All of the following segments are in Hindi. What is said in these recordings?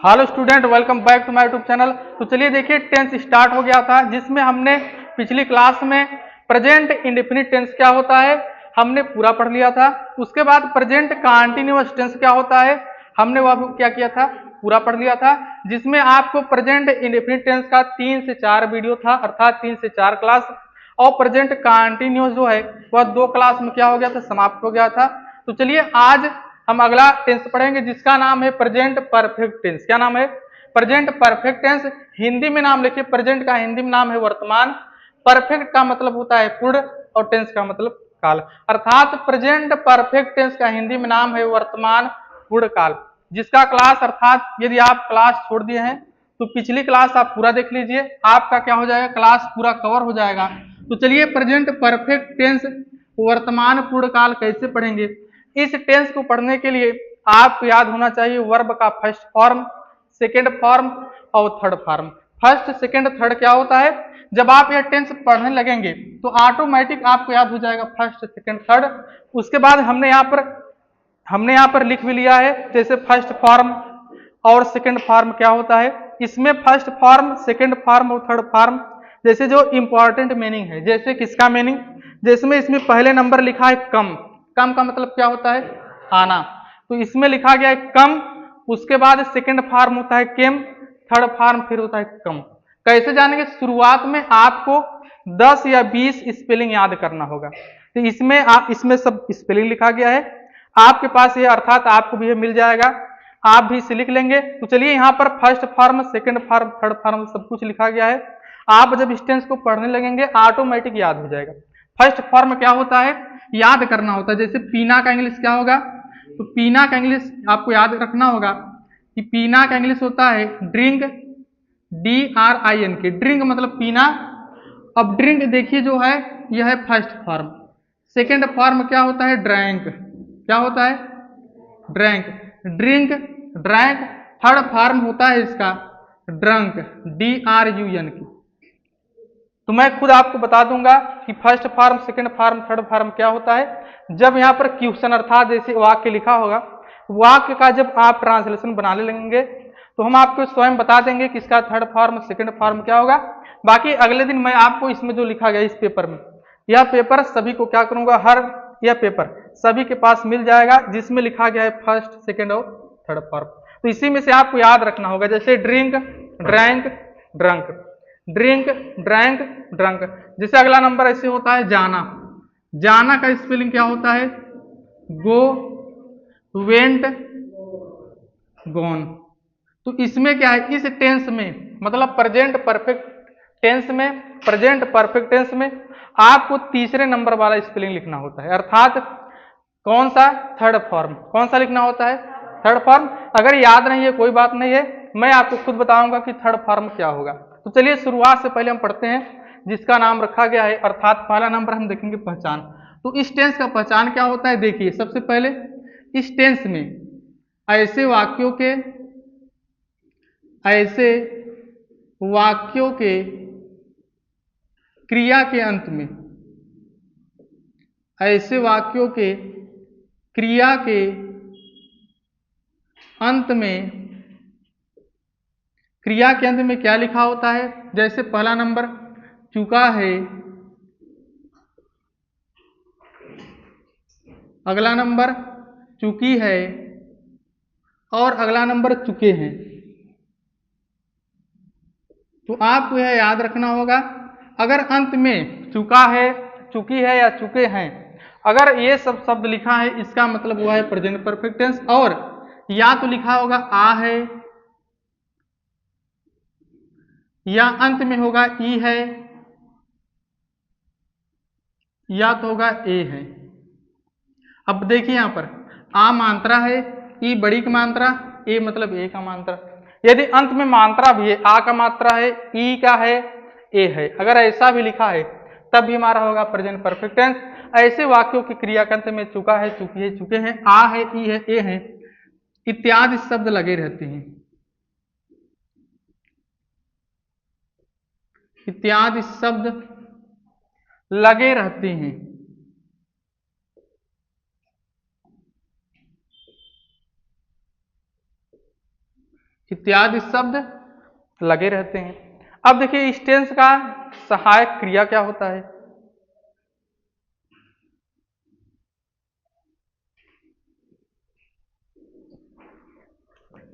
Hello student, welcome back to my YouTube channel. तो चलिए देखिए, टेंस स्टार्ट हो गया था जिसमें हमने पिछली क्लास में प्रेजेंट इंडेफिनिट टेंस क्या होता है हमने पूरा पढ़ लिया था। उसके बाद प्रेजेंट कंटीन्यूअस टेंस क्या होता है हमने वह क्या किया था, पूरा पढ़ लिया था, जिसमें आपको प्रेजेंट इंडेफिनिट टेंस का 3 से 4 वीडियो था, अर्थात 3 से 4 क्लास। और प्रेजेंट कंटीन्यूअस जो है वह 2 क्लास में क्या हो गया था, समाप्त हो गया था। तो चलिए आज हम अगला टेंस पढ़ेंगे जिसका नाम है प्रेजेंट परफेक्ट टेंस। क्या नाम है? Present perfect tense. हिंदी में नाम लिखिए, प्रेजेंट का हिंदी में नाम है वर्तमान, परफेक्ट का मतलब होता है पूर्ण और टेंस का मतलब काल, अर्थात प्रेजेंट परफेक्ट टेंस का हिंदी में नाम है वर्तमान पूर्ण काल। जिसका क्लास, अर्थात यदि आप क्लास छोड़ दिए हैं तो पिछली क्लास आप पूरा देख लीजिए, आपका क्या हो जाएगा, क्लास पूरा कवर हो जाएगा। तो चलिए प्रेजेंट परफेक्ट टेंस वर्तमान पूर्ण काल कैसे पढ़ेंगे। इस टेंस को पढ़ने के लिए आपको याद होना चाहिए वर्ब का फर्स्ट फॉर्म, सेकेंड फॉर्म और third form. First second third क्या होता है, जब आप यह टेंस पढ़ने लगेंगे तो ऑटोमेटिक आपको याद हो जाएगा फर्स्ट सेकेंड थर्ड। उसके बाद हमने यहाँ पर लिख भी लिया है, जैसे फर्स्ट फॉर्म और सेकेंड फॉर्म क्या होता है। इसमें फर्स्ट फॉर्म, सेकेंड फॉर्म और थर्ड फॉर्म जैसे जो इंपॉर्टेंट मीनिंग है, जैसे किसका मीनिंग, जिसमें इसमें पहले नंबर लिखा है कम। कम का मतलब क्या होता है, आना, तो इसमें लिखा गया है कम। उसके बाद सेकंड फॉर्म होता है केम, थर्ड फॉर्म फिर होता है कम। कैसे जानेंगे, शुरुआत में आपको 10 या 20 स्पेलिंग याद करना होगा। तो इसमें सब स्पेलिंग लिखा गया है आपके पास ये, अर्थात आपको भी ये मिल जाएगा, आप भी इसे लिख लेंगे। तो चलिए यहाँ पर first form, second form, third form सब कुछ लिखा गया है। आप जब इस टेंस को पढ़ने लगेंगे ऑटोमेटिक याद हो जाएगा। फर्स्ट फॉर्म क्या होता है, याद करना होता है। जैसे पीना का इंग्लिश क्या होगा, तो पीना का इंग्लिश आपको याद रखना होगा कि पीना का इंग्लिश होता है ड्रिंक, DRINK, ड्रिंक मतलब पीना। अब ड्रिंक देखिए जो है यह है फर्स्ट फॉर्म। सेकेंड फॉर्म क्या होता है, ड्रैंक। क्या होता है, drank, drink, drank. Third form होता है इसका ड्रंक, DRUNK। तो मैं खुद आपको बता दूंगा कि first form, second form, third form क्या होता है। जब यहाँ पर क्वेश्चन अर्थात जैसे वाक्य लिखा होगा, वाक्य का जब आप ट्रांसलेशन बनाने लगेंगे तो हम आपको स्वयं बता देंगे कि इसका थर्ड फॉर्म, सेकंड फॉर्म क्या होगा। बाकी अगले दिन मैं आपको इसमें जो लिखा गया इस पेपर में, यह पेपर सभी को क्या करूंगा, यह पेपर सभी के पास मिल जाएगा जिसमें लिखा गया है फर्स्ट, सेकेंड और थर्ड फॉर्म। तो इसी में से आपको याद रखना होगा, जैसे drink, drank, drunk, drink, drank, drunk. जैसे अगला नंबर ऐसे होता है जाना। जाना का स्पेलिंग क्या होता है, गो, वेंट, गोन। तो इसमें क्या है, इस टेंस में मतलब प्रेजेंट परफेक्ट टेंस में, प्रेजेंट परफेक्ट टेंस में आपको तीसरे नंबर वाला स्पेलिंग लिखना होता है, अर्थात कौन सा, थर्ड फॉर्म। कौन सा लिखना होता है, थर्ड फॉर्म। अगर याद नहीं है कोई बात नहीं है, मैं आपको खुद बताऊंगा कि थर्ड फॉर्म क्या होगा। तो चलिए शुरुआत से पहले हम पढ़ते हैं जिसका नाम रखा गया है, अर्थात पहला नंबर हम देखेंगे पहचान। तो इस टेंस का पहचान क्या होता है, देखिए सबसे पहले इस टेंस में ऐसे वाक्यों के क्रिया के अंत में, ऐसे वाक्यों के क्रिया के अंत में, क्रिया के अंत में क्या लिखा होता है। जैसे पहला नंबर चुका है, अगला नंबर चुकी है और अगला नंबर चुके हैं। तो आपको यह याद रखना होगा, अगर अंत में चुका है, चुकी है या चुके हैं, अगर ये सब शब्द लिखा है इसका मतलब हुआ है प्रेजेंट परफेक्ट टेंस। और या तो लिखा होगा आ है, या अंत में होगा ई है, या तो होगा ए है। अब देखिए यहां पर आ मात्रा है, ई बड़ी की मात्रा, ए मतलब ए का मात्रा। यदि अंत में मात्रा भी है, आ का मात्रा है, ई का है, ए है, अगर ऐसा भी लिखा है तब भी हमारा होगा प्रेजेंट परफेक्ट टेंस। ऐसे वाक्यों की क्रिया के अंत में चुका है, चुकी है, चुके हैं, आ है, ई है, ए है इत्यादि शब्द लगे रहते हैं, इत्यादि शब्द लगे रहते हैं। इत्यादि शब्द लगे रहते हैं। अब देखिए इस टेंस का सहायक क्रिया क्या होता है।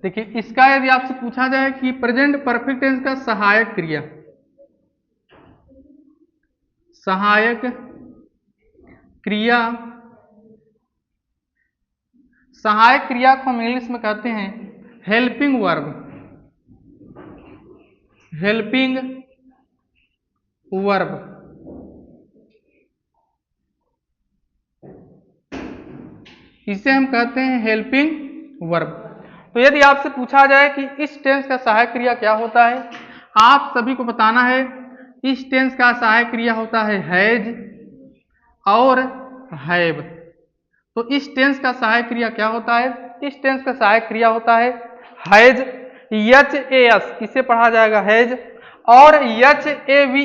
देखिए इसका यदि आपसे पूछा जाए कि प्रेजेंट परफेक्ट टेंस का सहायक क्रिया, सहायक क्रिया, सहायक क्रिया को हम इंग्लिश में कहते हैं हेल्पिंग वर्ब, हेल्पिंग वर्ब। इसे हम कहते हैं हेल्पिंग वर्ब। तो यदि आपसे पूछा जाए कि इस टेंस का सहायक क्रिया क्या होता है, आप सभी को बताना है इस टेंस का सहायक क्रिया होता है हैज और हैव। तो इस टेंस का सहायक क्रिया क्या होता है, इस टेंस का सहायक क्रिया होता है हैज, एच ए एस इसे पढ़ा जाएगा हैज, और एच ए वी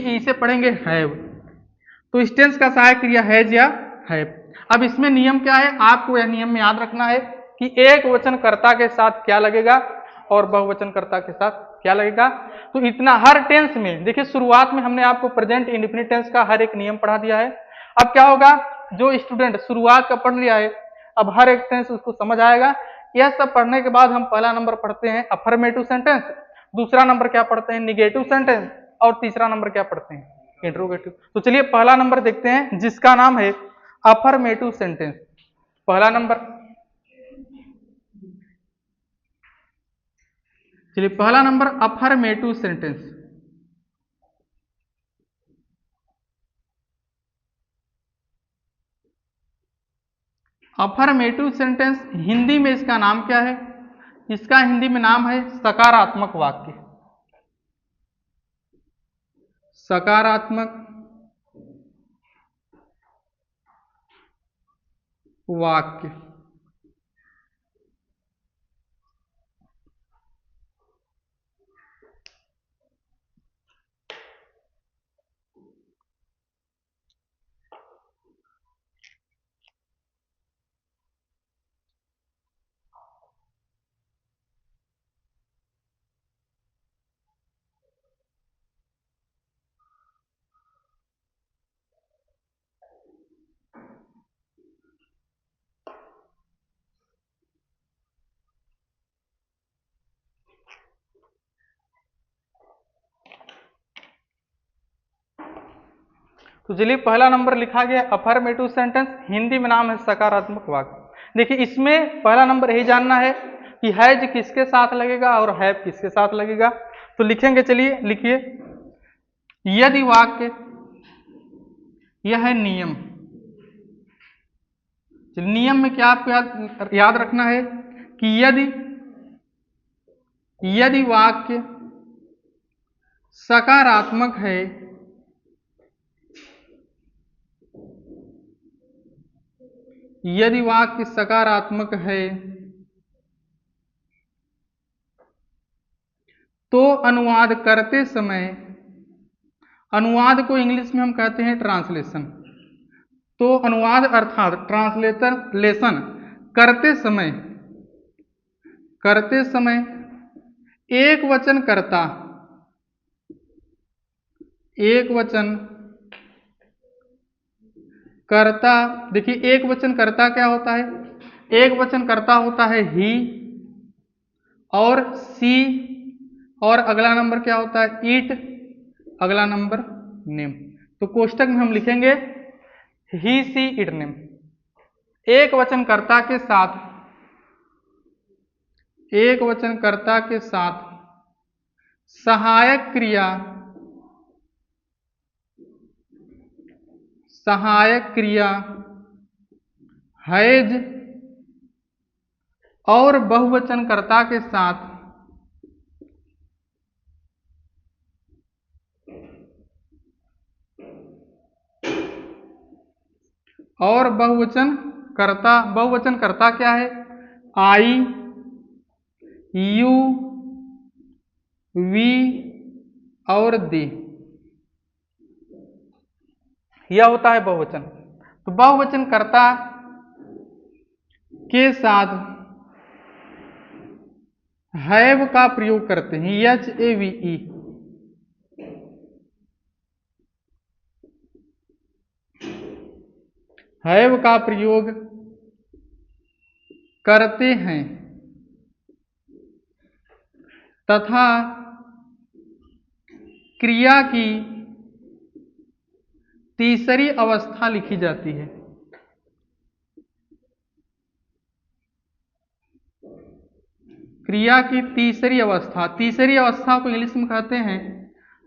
ई से पढ़ेंगे हैव। तो इस टेंस का सहायक क्रिया हैज या हैव। अब इसमें नियम क्या है, आपको यह नियम याद रखना है कि एक वचन कर्ता के साथ क्या लगेगा और बहुवचन कर्ता के साथ क्या लगेगा। तो इतना हर टेंस में देखिए, शुरुआत में हमने आपको प्रेजेंट इंडेफिनिट टेंस का हर एक नियम पढ़ा दिया है। अब क्या होगा, जो स्टूडेंट शुरुआत का पढ़ लिया है अब हर एक टेंस उसको समझ आएगा। यह सब पढ़ने के बाद हम पहला नंबर पढ़ते हैं अफर्मेटिव सेंटेंस, दूसरा नंबर क्या पढ़ते हैं निगेटिव सेंटेंस, और तीसरा नंबर क्या पढ़ते हैं इंट्रोगेटिव। तो चलिए पहला नंबर देखते हैं जिसका नाम है अफर्मेटिव सेंटेंस। पहला नंबर, चलिए पहला number affirmative sentence. Affirmative sentence Hindi में इसका नाम क्या है, इसका हिंदी में नाम है सकारात्मक वाक्य, सकारात्मक वाक्य। तो चलिए पहला नंबर लिखा गया अफर्मेटिव सेंटेंस, हिंदी में नाम है सकारात्मक वाक्य। देखिए इसमें पहला नंबर यही जानना है कि हैज किसके साथ लगेगा और हैव किसके साथ लगेगा। तो लिखेंगे, चलिए लिखिए, यदि वाक्य, यह है नियम। नियम में क्या आपको याद रखना है कि यदि वाक्य सकारात्मक है यदि वाक्य सकारात्मक है तो अनुवाद करते समय, अनुवाद को इंग्लिश में हम कहते हैं ट्रांसलेशन, तो अनुवाद अर्थात ट्रांसलेशन करते समय एक वचन कर्ता, देखिए एक वचन कर्ता क्या होता है, एक वचन कर्ता होता है ही और सी, और अगला नंबर क्या होता है इट, अगला नंबर नेम। तो कोष्टक में हम लिखेंगे ही सी इट नेम। एक वचन कर्ता के साथ, एक वचन कर्ता के साथ सहायक क्रिया हैज और बहुवचन कर्ता के साथ और बहुवचन कर्ता क्या है आई, यू, वी और दी, यह होता है बहुवचन। तो बहुवचन कर्ता के साथ हैव का प्रयोग करते हैं, HAVE। हैव का प्रयोग करते हैं तथा क्रिया की तीसरी अवस्था लिखी जाती है। क्रिया की तीसरी अवस्था, तीसरी अवस्था को इंग्लिश में कहते हैं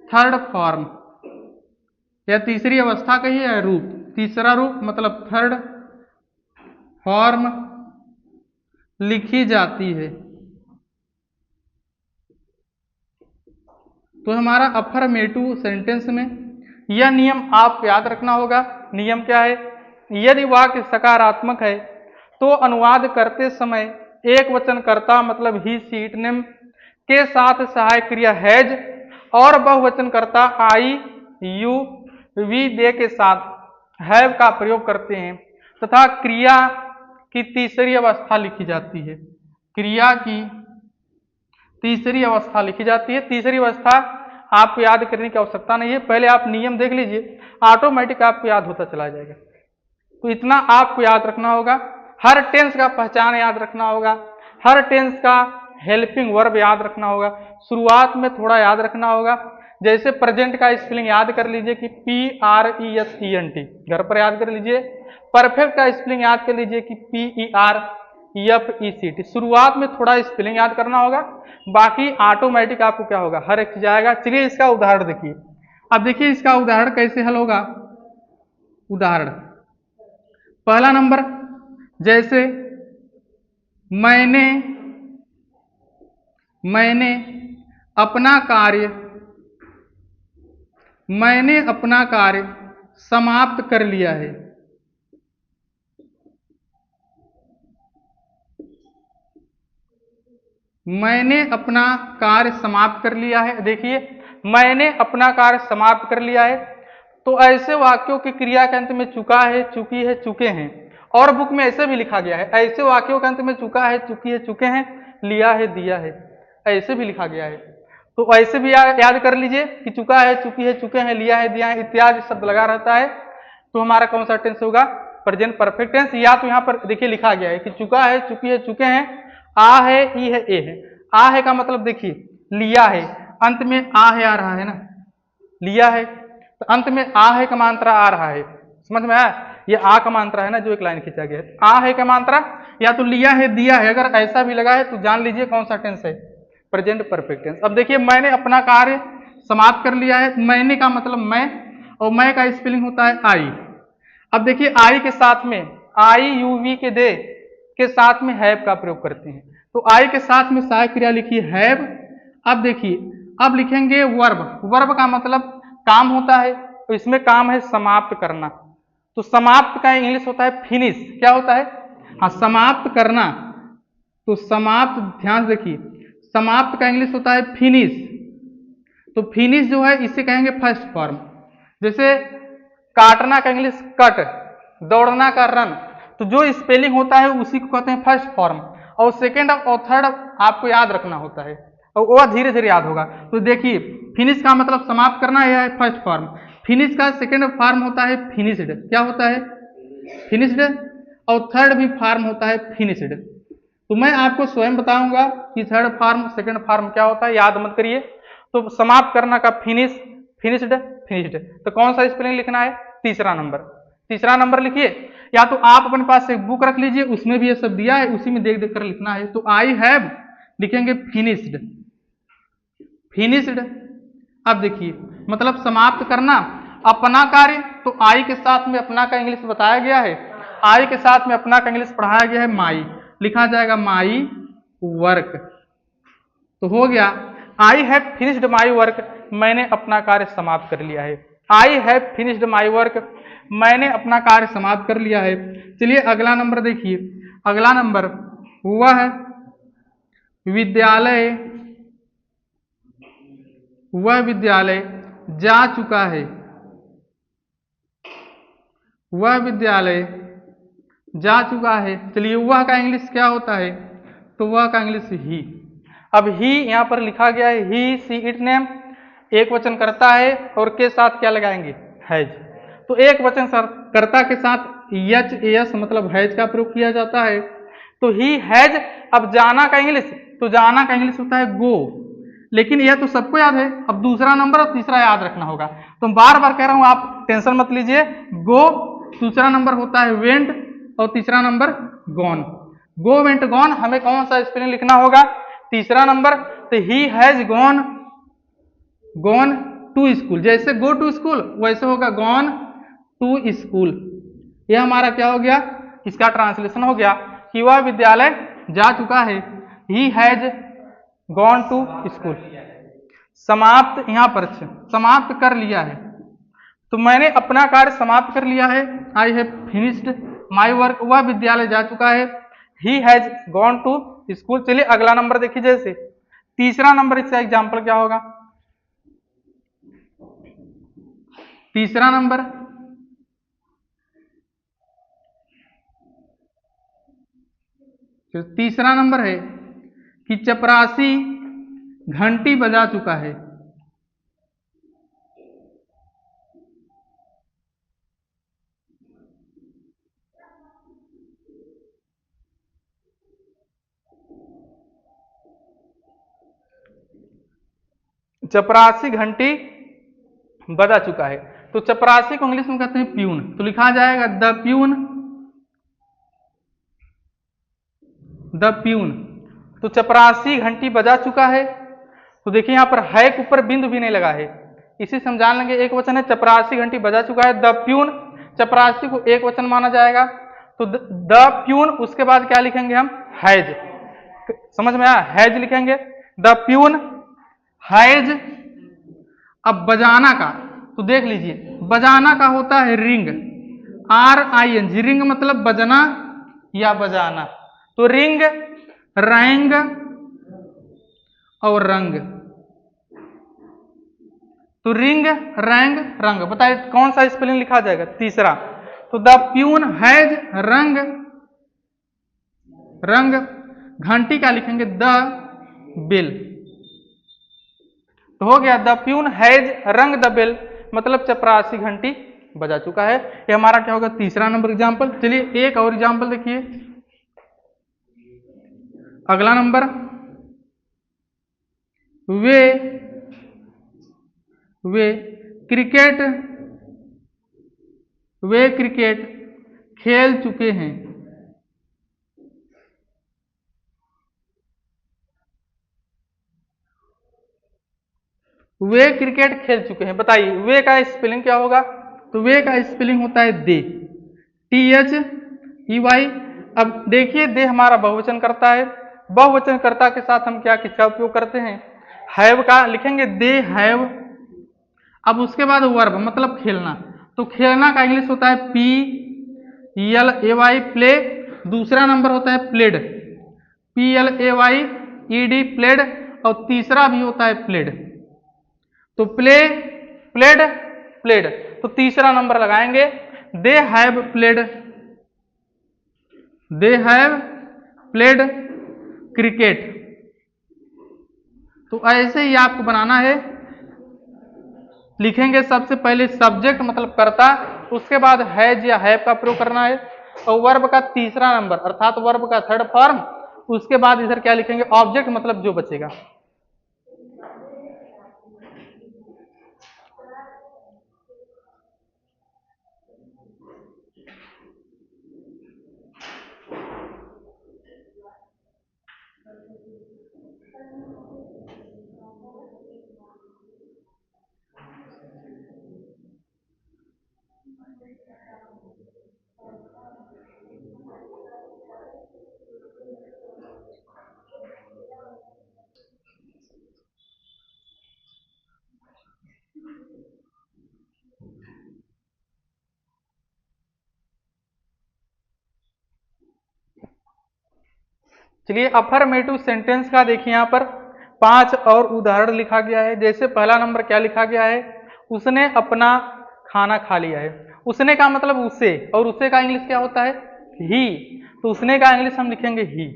थर्ड फॉर्म, या तीसरी अवस्था का ही है रूप, तीसरा रूप मतलब थर्ड फॉर्म लिखी जाती है। तो हमारा अफर्मेटिव सेंटेंस में यह नियम आपको याद रखना होगा। नियम क्या है? यदि वाक्य सकारात्मक है तो अनुवाद करते समय एक वचनकर्ता मतलब ही, सी, इट, नेम के साथ सहायक क्रिया हैज और बहुवचनकर्ता आई, यू, वी, दे के साथ हैव का प्रयोग करते हैं तथा क्रिया की तीसरी अवस्था लिखी जाती है। क्रिया की तीसरी अवस्था लिखी जाती है। तीसरी अवस्था आपको याद करने की आवश्यकता नहीं है, पहले आप नियम देख लीजिए, ऑटोमेटिक आपको याद होता चला जाएगा। तो इतना आपको याद रखना होगा। हर टेंस का पहचान याद रखना होगा, हर टेंस का हेल्पिंग वर्ब याद रखना होगा, शुरुआत में थोड़ा याद रखना होगा। जैसे प्रेजेंट का स्पेलिंग याद कर लीजिए कि PRESENT, घर पर याद कर लीजिए। परफेक्ट का स्पेलिंग याद कर लीजिए कि PERFECT। शुरुआत में थोड़ा स्पेलिंग याद करना होगा, बाकी ऑटोमेटिक आपको क्या होगा, हर एक चीज आएगा। चलिए इसका उदाहरण देखिए। अब देखिए इसका उदाहरण कैसे हल होगा। उदाहरण पहला नंबर, जैसे मैंने अपना कार्य समाप्त कर लिया है। मैंने अपना कार्य समाप्त कर लिया है। देखिए मैंने अपना कार्य समाप्त कर लिया है, तो ऐसे वाक्यों की क्रिया के अंत में चुका है, चुकी है, चुके हैं, और बुक में ऐसे भी लिखा गया है। ऐसे वाक्यों के अंत में चुका है, चुकी है, चुके हैं, लिया है, दिया है, ऐसे भी लिखा गया है। तो ऐसे भी याद कर लीजिए कि चुका है, चुकी है, चुके हैं, लिया है, दिया है इत्यादि शब्द लगा रहता है। तो हमारा कौन सा टेंस होगा? Present perfect tense. या तो यहाँ पर देखिए लिखा गया है कि चुका है, चुकी है, चुके हैं, आ है, ई है, ए है। आ है का मतलब देखिए लिया है, अंत में आ है आ रहा है ना, लिया है तो अंत में आ है का मात्रा आ रहा है। समझ में आया? ये आ का मात्रा है ना, जो एक लाइन खींचा गया है, आ है का मात्रा, या तो लिया है, दिया है। अगर ऐसा भी लगा है तो जान लीजिए कौन सा टेंस है, प्रेजेंट परफेक्ट टेंस। अब देखिए मैंने अपना कार्य समाप्त कर लिया है। मैंने का मतलब मैं, और मैं का स्पेलिंग होता है आई। अब देखिए आई के साथ में, आई यू वी के दे के साथ में हैव का प्रयोग करते हैं। तो आई के साथ में सहायक क्रिया लिखी हैव। अब देखिए अब लिखेंगे वर्ब। वर्ब का मतलब काम होता है, तो इसमें काम है समाप्त करना। तो समाप्त का इंग्लिश होता है फिनिश। क्या होता है? हाँ, समाप्त करना। तो समाप्त, ध्यान से देखिए, समाप्त का इंग्लिश होता है फिनिश। तो फिनिश जो है इसे कहेंगे फर्स्ट फॉर्म। जैसे काटना का इंग्लिश कट, दौड़ना का रन। तो जो स्पेलिंग होता है उसी को कहते हैं फर्स्ट फॉर्म, और सेकेंड और थर्ड आपको याद रखना होता है, और वह धीरे धीरे याद होगा। तो देखिए फिनिश का मतलब समाप्त करना, यह है फर्स्ट फॉर्म। फिनिश का सेकेंड फॉर्म होता है फिनिश्ड। क्या होता है? फिनिश्ड। और थर्ड भी फॉर्म होता है फिनिश्ड। तो मैं आपको स्वयं बताऊंगा कि थर्ड फॉर्म सेकेंड फॉर्म क्या होता है, याद मत करिए। तो समाप्त करना का फिनिश, फिनिश्ड, फिनिश्ड। तो कौन सा स्पेलिंग लिखना है? तीसरा नंबर। तीसरा नंबर लिखिए, या तो आप अपने पास एक बुक रख लीजिए, उसमें भी ये सब दिया है, उसी में देख देख कर लिखना है। तो आई हैव लिखेंगे फिनिश्ड, फिनिश्ड। अब देखिए मतलब समाप्त करना, अपना कार्य। तो आई के साथ में अपना का इंग्लिश बताया गया है, आई के साथ में अपना का इंग्लिश पढ़ाया गया है माई। लिखा जाएगा माई वर्क। तो हो गया आई हैव फिनिश्ड माई वर्क, मैंने अपना कार्य समाप्त कर लिया है। I have finished my work, मैंने अपना कार्य समाप्त कर लिया है। चलिए अगला नंबर देखिए। अगला नंबर वह विद्यालय, वह विद्यालय जा चुका है। वह विद्यालय जा चुका है। चलिए वह का इंग्लिश क्या होता है? तो वह का इंग्लिश ही। अब ही यहाँ पर लिखा गया है ही सी इट नेम, एक वचन करता है और के साथ क्या लगाएंगे, हैज। तो एक वचन कर्ता के साथ यच एस मतलब हैज का प्रयोग किया जाता है। तो ही हैज, अब जाना का इंग्लिश, तो जाना का इंग्लिश होता है गो, लेकिन यह तो सबको याद है, अब दूसरा नंबर और तीसरा याद रखना होगा। तो बार बार कह रहा हूं, आप टेंशन मत लीजिए। गो, दूसरा नंबर होता है वेंट और तीसरा number gone. Go went gone, हमें कौन सा स्पेलिंग लिखना होगा, तीसरा नंबर। तो he has gone to school, जैसे गो टू स्कूल वैसे होगा गॉन टू स्कूल। यह हमारा क्या हो गया, इसका ट्रांसलेशन हो गया कि वह विद्यालय जा चुका है। He has gone to school. समाप्त, यहां पर समाप्त कर लिया है, तो मैंने अपना कार्य समाप्त कर लिया है। I have finished my work, वह विद्यालय जा चुका है। He has gone to school. चलिए अगला नंबर देखिए, जैसे तीसरा नंबर, इसका एग्जाम्पल क्या होगा, तीसरा नंबर तीसरा नंबर है कि चपरासी घंटी बजा चुका है। चपरासी घंटी बजा चुका है, तो चपरासी को इंग्लिश में कहते हैं प्यून, तो लिखा जाएगा द प्यून, द प्यून। तो चपरासी घंटी बजा चुका है, तो देखिए यहां पर है के ऊपर बिंदु भी नहीं लगा है, इसी से हम जान लेंगे एक वचन है, चपरासी घंटी बजा चुका है। द प्यून, चपरासी को एक वचन माना जाएगा, तो द प्यून, उसके बाद क्या लिखेंगे हम, हैज। समझ में आया, हैज लिखेंगे, द प्यून हैज। अब बजाना का, तो देख लीजिए बजाना का होता है रिंग, RING, रिंग मतलब बजना या बजाना। तो रिंग, रैंग और रंग, तो रिंग रैंग रंग, बताइए कौन सा स्पेलिंग लिखा जाएगा, तीसरा। तो द प्यून हैज रंग, रंग, घंटी का लिखेंगे द बेल। तो हो गया द प्यून हैज रंग द बेल, मतलब चपरासी घंटी बजा चुका है। ये हमारा क्या होगा, तीसरा नंबर एग्जाम्पल। चलिए एक और एग्जाम्पल देखिए, अगला नंबर, वे क्रिकेट खेल चुके हैं। वे क्रिकेट खेल चुके हैं, बताइए वे का स्पेलिंग क्या होगा, तो वे का स्पेलिंग होता है दे, THEY। अब देखिए दे हमारा बहुवचन करता है, बहुवचन कर्ता के साथ हम क्या किसका उपयोग करते हैं, हैव का लिखेंगे, दे हैव। अब उसके बाद वर्ब मतलब खेलना, तो खेलना का इंग्लिश होता है PLAY, प्ले। दूसरा नंबर होता है प्लेड, PLAYED, प्लेड। और तीसरा भी होता है प्लेड, तो प्ले, प्लेड, प्लेड। तो तीसरा नंबर लगाएंगे, दे हैव प्लेड क्रिकेट। तो ऐसे ही आपको बनाना है, लिखेंगे सबसे पहले सब्जेक्ट मतलब कर्ता, उसके बाद हैज या हैव का प्रयोग करना है, और वर्ब का तीसरा नंबर अर्थात वर्ब का थर्ड फॉर्म, उसके बाद इधर क्या लिखेंगे, ऑब्जेक्ट मतलब जो बचेगा। चलिए अफर्मेटिव सेंटेंस का देखिए, यहाँ पर 5 और उदाहरण लिखा गया है। जैसे पहला नंबर क्या लिखा गया है, उसने अपना खाना खा लिया है। उसने का मतलब उसे, और उसे का इंग्लिश क्या होता है, ही। तो उसने का इंग्लिश हम लिखेंगे ही,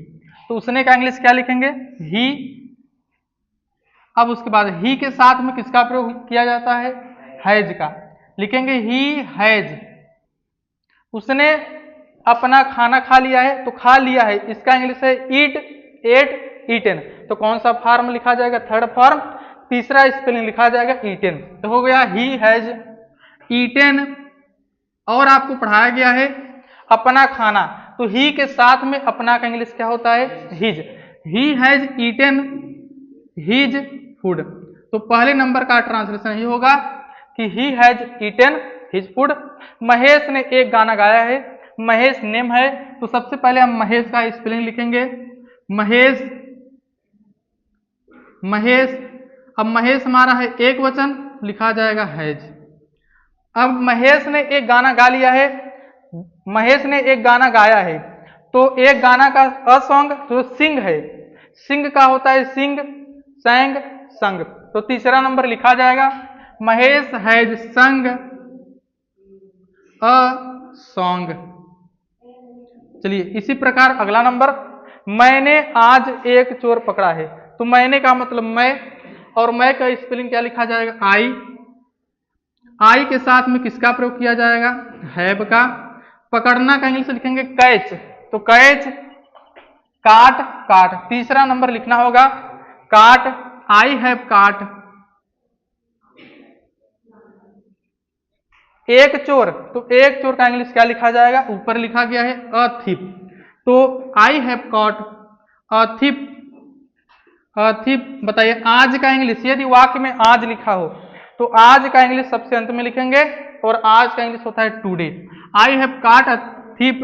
तो उसने का इंग्लिश क्या लिखेंगे, ही। अब उसके बाद ही के साथ में किसका प्रयोग किया जाता है? हैज का। लिखेंगे ही हैज, उसने अपना खाना खा लिया है, तो खा लिया है इसका इंग्लिश है ईट, एट, ईटेन। तो कौन सा फॉर्म लिखा जाएगा? Third form. तीसरा स्पेलिंग लिखा जाएगा ईटेन। तो हो गया ही हैज ईटेन। और आपको पढ़ाया गया है अपना खाना, तो ही के साथ में अपना का इंग्लिश क्या होता है? His. He has eaten his food. तो पहले नंबर का ट्रांसलेशन ये होगा कि he has eaten his food. Mahesh ने एक गाना गाया है, महेश नेम है, तो सबसे पहले हम महेश का स्पेलिंग लिखेंगे। महेश, महेश। अब महेश हमारा है एक वचन, लिखा जाएगा हैज। अब महेश ने एक गाना गा लिया है, महेश ने एक गाना गाया है, तो एक गाना का अ सॉन्ग जो सिंग है, सिंग का होता है सिंग, सैंग, संग। तो तीसरा नंबर लिखा जाएगा महेश हैज संग अ सॉन्ग। चलिए इसी प्रकार अगला नंबर, मैंने आज एक चोर पकड़ा है। तो मैंने का मतलब मैं, और मैं का स्पेलिंग क्या लिखा जाएगा? आई। आई के साथ में किसका प्रयोग किया जाएगा? हैव का। पकड़ना का इंग्लिश लिखेंगे कैच, तो कैच, काट, काट। तीसरा नंबर लिखना होगा काट, आई हैव काट। एक चोर, तो एक चोर का इंग्लिश क्या लिखा जाएगा? ऊपर लिखा गया है अ थीप, तो I have caught a thief. A thief. बताइए आज का इंग्लिश, यदि वाक्य में आज लिखा हो तो आज का इंग्लिश सबसे अंत में लिखेंगे, और आज का इंग्लिश होता है today. I have caught a thief,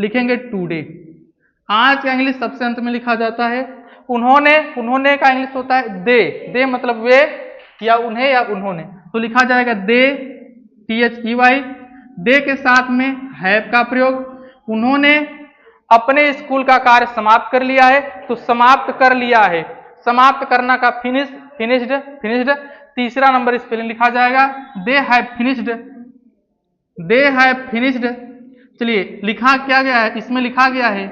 लिखेंगे टुडे। आज का इंग्लिश सबसे अंत में लिखा जाता है। उन्होंने, उन्होंने का इंग्लिश होता है दे, दे मतलब वे या उन्हें या उन्होंने, तो लिखा जाएगा दे, THEY। दे के साथ में हैव का प्रयोग। उन्होंने अपने स्कूल का कार्य समाप्त कर लिया है, तो समाप्त कर लिया है, समाप्त करना का फिनिश, फिनिश्ड, फिनिश्ड। तीसरा नंबर स्पेलिंग लिखा जाएगा they have finished, they have finished. चलिए लिखा क्या गया है? इसमें लिखा गया है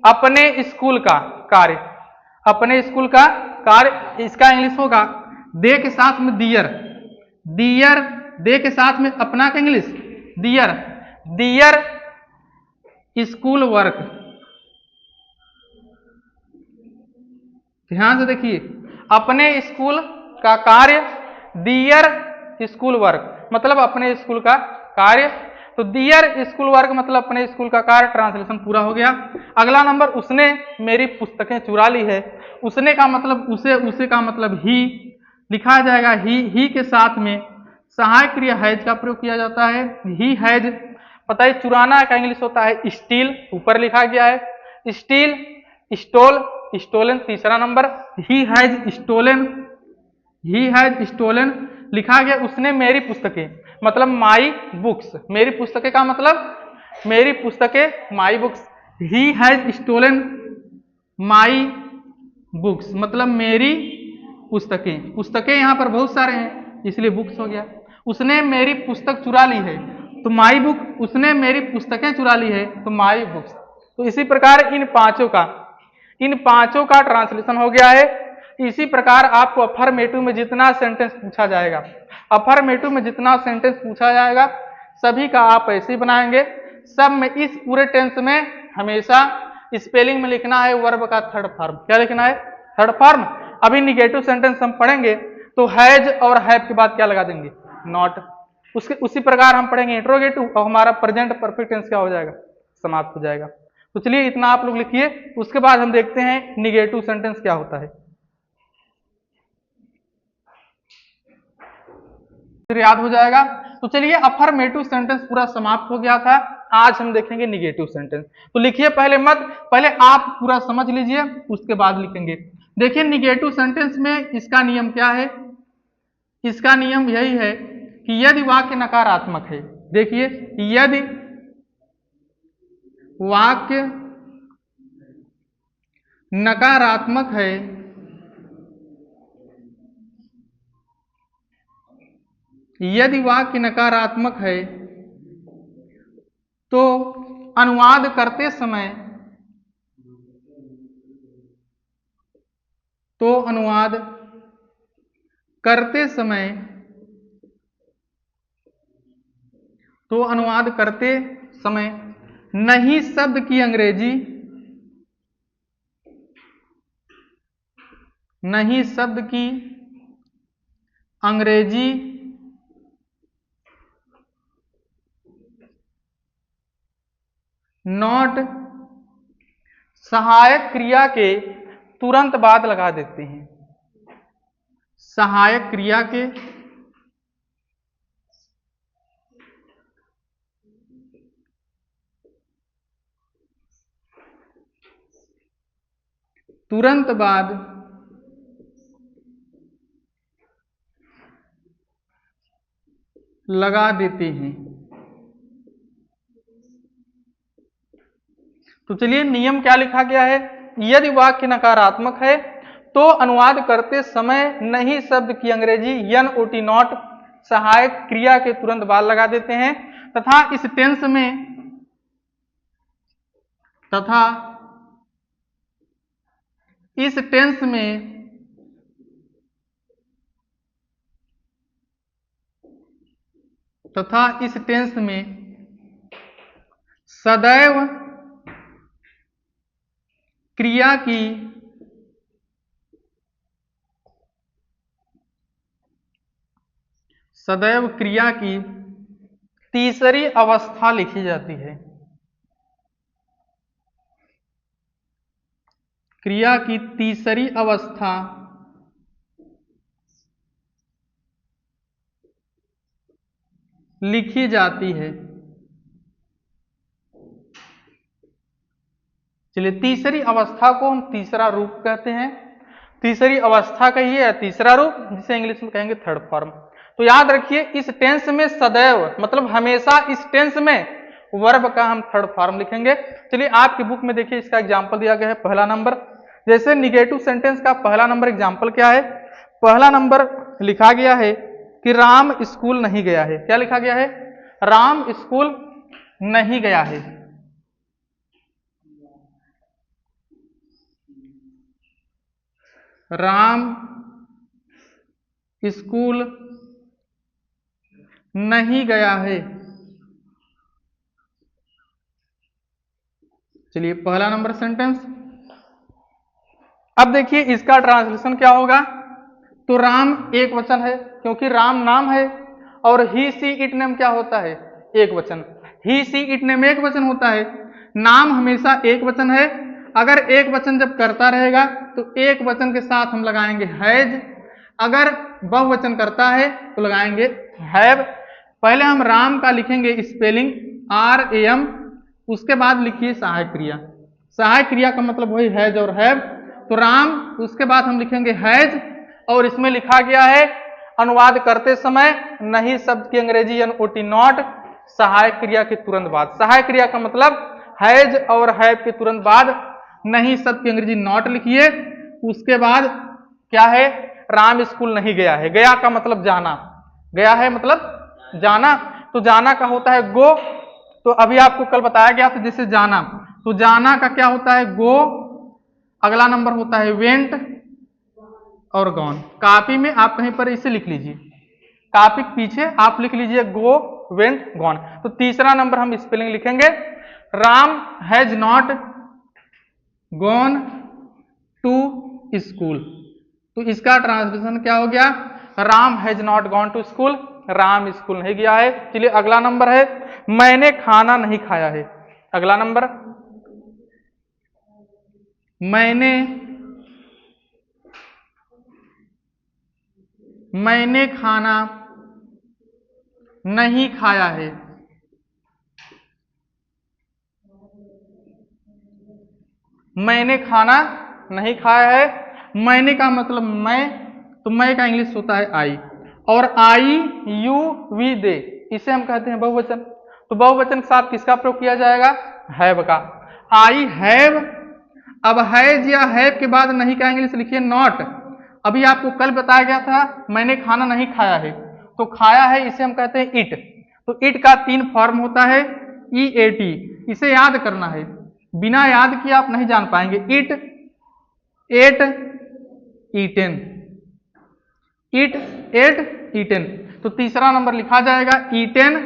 अपने स्कूल का कार्य, अपने स्कूल का कार्य। इसका इंग्लिश होगा दे के साथ में दियर, दियर। दे के साथ में अपना का इंग्लिश दियर, दियर स्कूल वर्क। ध्यान से देखिए, अपने स्कूल का कार्य, दियर स्कूल वर्क मतलब अपने स्कूल का कार्य। तो दियर स्कूल वर्क मतलब अपने स्कूल का कार्य। ट्रांसलेशन पूरा हो गया। अगला नंबर, उसने मेरी पुस्तकें चुरा ली है। उसने का मतलब उसे, उसे का मतलब ही, लिखा जाएगा ही के साथ में सहायक क्रिया हैज का प्रयोग किया जाता है। He has. पता है चुराना का इंग्लिश होता है स्टील, ऊपर लिखा गया है स्टील, स्टोल, स्टोलन। तीसरा number he has stolen, he has stolen. लिखा गया उसने मेरी पुस्तकें मतलब माई बुक्स, मेरी पुस्तकें का मतलब मेरी पुस्तकें, my books. He has stolen my books मतलब मेरी पुस्तकें। पुस्तकें यहाँ पर बहुत सारे हैं इसलिए बुक्स हो गया। उसने मेरी पुस्तक चुरा ली है, तो माई बुक। उसने मेरी पुस्तकें चुरा ली है, तो माई बुक्स। तो इसी प्रकार इन पांचों का ट्रांसलेशन हो गया है। इसी प्रकार आपको अफर्मेटिव में जितना सेंटेंस पूछा जाएगा, अफर्मेटिव में जितना सेंटेंस पूछा जाएगा सभी का आप ऐसे ही बनाएंगे। सब में इस पूरे टेंस में हमेशा स्पेलिंग में लिखना है वर्ब का थर्ड फॉर्म। क्या लिखना है? Third form. अभी निगेटिव सेंटेंस हम पढ़ेंगे तो हैज और हैव के बाद क्या लगा देंगे? नॉट। उसके उसी प्रकार हम पढ़ेंगे इंट्रोगेटिव और हमारा प्रेजेंट परफेक्ट टेंस क्या हो जाएगा? समाप्त हो जाएगा। तो चलिए इतना आप लोग लिखिए, उसके बाद हम देखते हैं निगेटिव सेंटेंस क्या होता है, फिर याद हो जाएगा। तो चलिए अफर्मेटिव सेंटेंस पूरा समाप्त हो गया था। आज हम देखेंगे निगेटिव सेंटेंस। तो लिखिए पहले आप पूरा समझ लीजिए, उसके बाद लिखेंगे। देखिए निगेटिव सेंटेंस में इसका नियम क्या है? इसका नियम यही है कि यदि वाक्य नकारात्मक है, देखिए यदि वाक्य नकारात्मक है यदि वाक्य नकारात्मक है तो अनुवाद करते समय तो अनुवाद करते समय नहीं शब्द की अंग्रेजी नॉट सहायक क्रिया के तुरंत बाद लगा देते हैं। सहायक क्रिया के तुरंत बाद लगा देते हैं। तो चलिए नियम क्या लिखा गया है, यदि वाक्य नकारात्मक है तो अनुवाद करते समय नहीं शब्द की अंग्रेजी NOT नॉट सहायक क्रिया के तुरंत बाद लगा देते हैं तथा इस टेंस में सदैव क्रिया की तीसरी अवस्था लिखी जाती है। क्रिया की तीसरी अवस्था लिखी जाती है। चलिए तीसरी अवस्था को हम तीसरा रूप कहते हैं। तीसरी अवस्था कहिए या तीसरा रूप, जिसे इंग्लिश में कहेंगे थर्ड फॉर्म। तो याद रखिए इस टेंस में सदैव मतलब हमेशा इस टेंस में वर्ब का हम थर्ड फॉर्म लिखेंगे। चलिए आपकी बुक में देखिए इसका एग्जाम्पल दिया गया है पहला नंबर। जैसे निगेटिव सेंटेंस का पहला नंबर एग्जाम्पल क्या है, पहला नंबर लिखा गया है कि राम स्कूल नहीं गया है। क्या लिखा गया है, राम स्कूल नहीं गया है। राम स्कूल नहीं गया है। चलिए पहला नंबर सेंटेंस। अब देखिए इसका ट्रांसलेशन क्या होगा। तो राम एक वचन है क्योंकि राम नाम है और ही सी इट नेम क्या होता है, एक वचन। ही सी इट नेम एक वचन होता है, नाम हमेशा एक वचन है। अगर एक वचन जब करता रहेगा तो एक वचन के साथ हम लगाएंगे हैज, अगर बहुवचन करता है तो लगाएंगे हैव। पहले हम राम का लिखेंगे स्पेलिंग RAM, उसके बाद लिखिए सहायक क्रिया। सहायक क्रिया का मतलब वही हैज और हैव। तो राम, उसके बाद हम लिखेंगे हैज और इसमें लिखा गया है अनुवाद करते समय नहीं शब्द की अंग्रेजी NOT नॉट सहायक क्रिया के तुरंत बाद। सहायक क्रिया का मतलब हैज और हैव के तुरंत बाद नहीं शब्द की अंग्रेजी नॉट लिखिए। उसके बाद क्या है, राम स्कूल नहीं गया है। गया का मतलब जाना, गया है मतलब जाना। तो जाना का होता है गो। तो अभी आपको कल बताया गया था जैसे जाना, तो जाना का क्या होता है गो, अगला नंबर होता है वेंट और गॉन। कॉपी में आप कहीं पर इसे लिख लीजिए, कॉपी के पीछे आप लिख लीजिए गो वेंट गॉन। तो तीसरा नंबर हम स्पेलिंग लिखेंगे Ram has not gone to school. तो इसका ट्रांसलेशन क्या हो गया, Ram has not gone to school, Ram school नहीं गया है। चलिए अगला नंबर है मैंने खाना नहीं खाया है। अगला नंबर मैंने खाना नहीं खाया है। मैंने खाना नहीं खाया है, मैंने का मतलब मैं, तो मैं का इंग्लिश होता है आई, और आई यू वी दे इसे हम कहते हैं बहुवचन। तो बहुवचन के साथ किसका प्रयोग किया जाएगा, हैव का। आई हैव, अब हैज या हैव के बाद नहीं का इंग्लिश लिखिए नॉट। अभी आपको कल बताया गया था मैंने खाना नहीं खाया है, तो खाया है इसे हम कहते हैं इट। तो इट का 3 फॉर्म होता है EAT, इसे याद करना है, बिना याद किए आप नहीं जान पाएंगे। Eat, ate, eaten, eat, ate, eaten. तो तीसरा नंबर लिखा जाएगा ईटेन